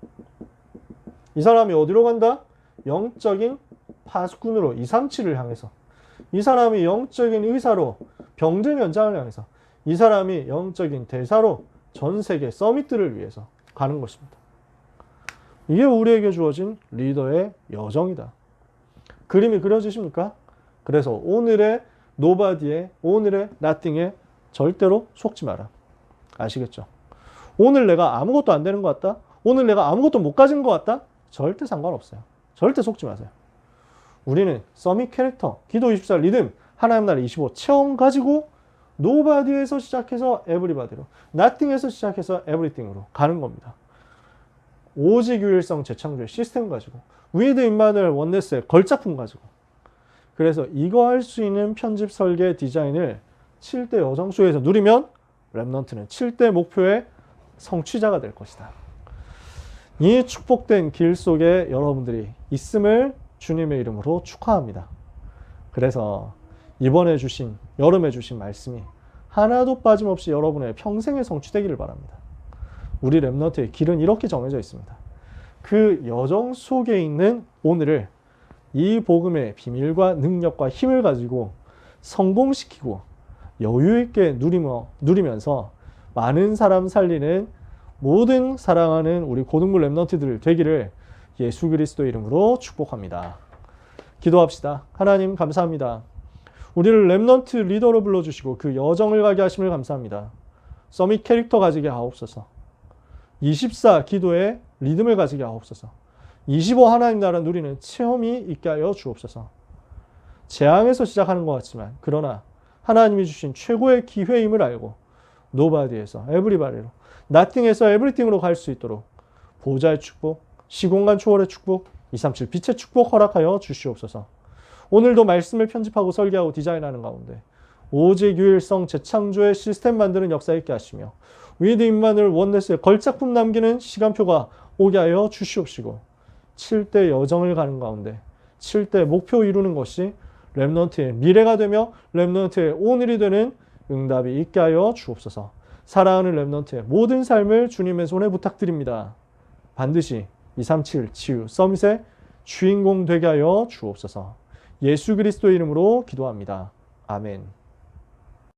이 사람이 어디로 간다? 영적인 파수꾼으로 237을 향해서. 이 사람이 영적인 의사로 병든 현장을 향해서. 이 사람이 영적인 대사로 전 세계 서밋들을 위해서 가는 것입니다. 이게 우리에게 주어진 리더의 여정이다. 그림이 그려지십니까? 그래서 오늘의 노바디에, 오늘의 나띵에 절대로 속지 마라. 아시겠죠? 오늘 내가 아무것도 안 되는 것 같다? 오늘 내가 아무것도 못 가진 것 같다? 절대 상관없어요. 절대 속지 마세요. 우리는 서밋 캐릭터, 기도 24 리듬, 하나님 나라 25 체험 가지고 노바디에서 시작해서 에브리바디로, 나띵에서 시작해서 에브리띵으로 가는 겁니다. 오직 유일성 재창조의 시스템 가지고, 위드 임마누엘 원네스의 걸작품 가지고. 그래서 이거 할 수 있는 편집 설계 디자인을 7대 여정수에서 누리면 렘넌트는 7대 목표의 성취자가 될 것이다. 이 축복된 길 속에 여러분들이 있음을 주님의 이름으로 축하합니다. 그래서 이번에 주신, 여름에 주신 말씀이 하나도 빠짐없이 여러분의 평생에 성취되기를 바랍니다. 우리 렘넌트의 길은 이렇게 정해져 있습니다. 그 여정 속에 있는 오늘을 이 복음의 비밀과 능력과 힘을 가지고 성공시키고 여유 있게 누리면서 많은 사람 살리는 모든 사랑하는 우리 고등부 렘넌트들 되기를 예수 그리스도 이름으로 축복합니다. 기도합시다. 하나님 감사합니다. 우리를 렘넌트 리더로 불러주시고 그 여정을 가게 하심을 감사합니다. 서밋 캐릭터 가지게 하옵소서. 24 기도의 리듬을 가지게 하옵소서. 25 하나님 나라 누리는 체험이 있게 하여 주옵소서. 재앙에서 시작하는 것 같지만 그러나 하나님이 주신 최고의 기회임을 알고 노바디에서 에브리바디로 나띵에서 에브리띵으로 갈 수 있도록 보좌의 축복, 시공간 초월의 축복, 237 빛의 축복 허락하여 주시옵소서. 오늘도 말씀을 편집하고 설계하고 디자인하는 가운데 오직 유일성 재창조의 시스템 만드는 역사 있게 하시며 위드 임마누엘 원네스의 걸작품 남기는 시간표가 오게 하여 주시옵시고 7대 여정을 가는 가운데 7대 목표 이루는 것이 렘넌트의 미래가 되며 렘넌트의 오늘이 되는 응답이 있게 하여 주옵소서. 사랑하는 렘넌트의 모든 삶을 주님의 손에 부탁드립니다. 반드시 237 치유 서밋의 주인공 되게 하여 주옵소서. 예수 그리스도 이름으로 기도합니다. 아멘.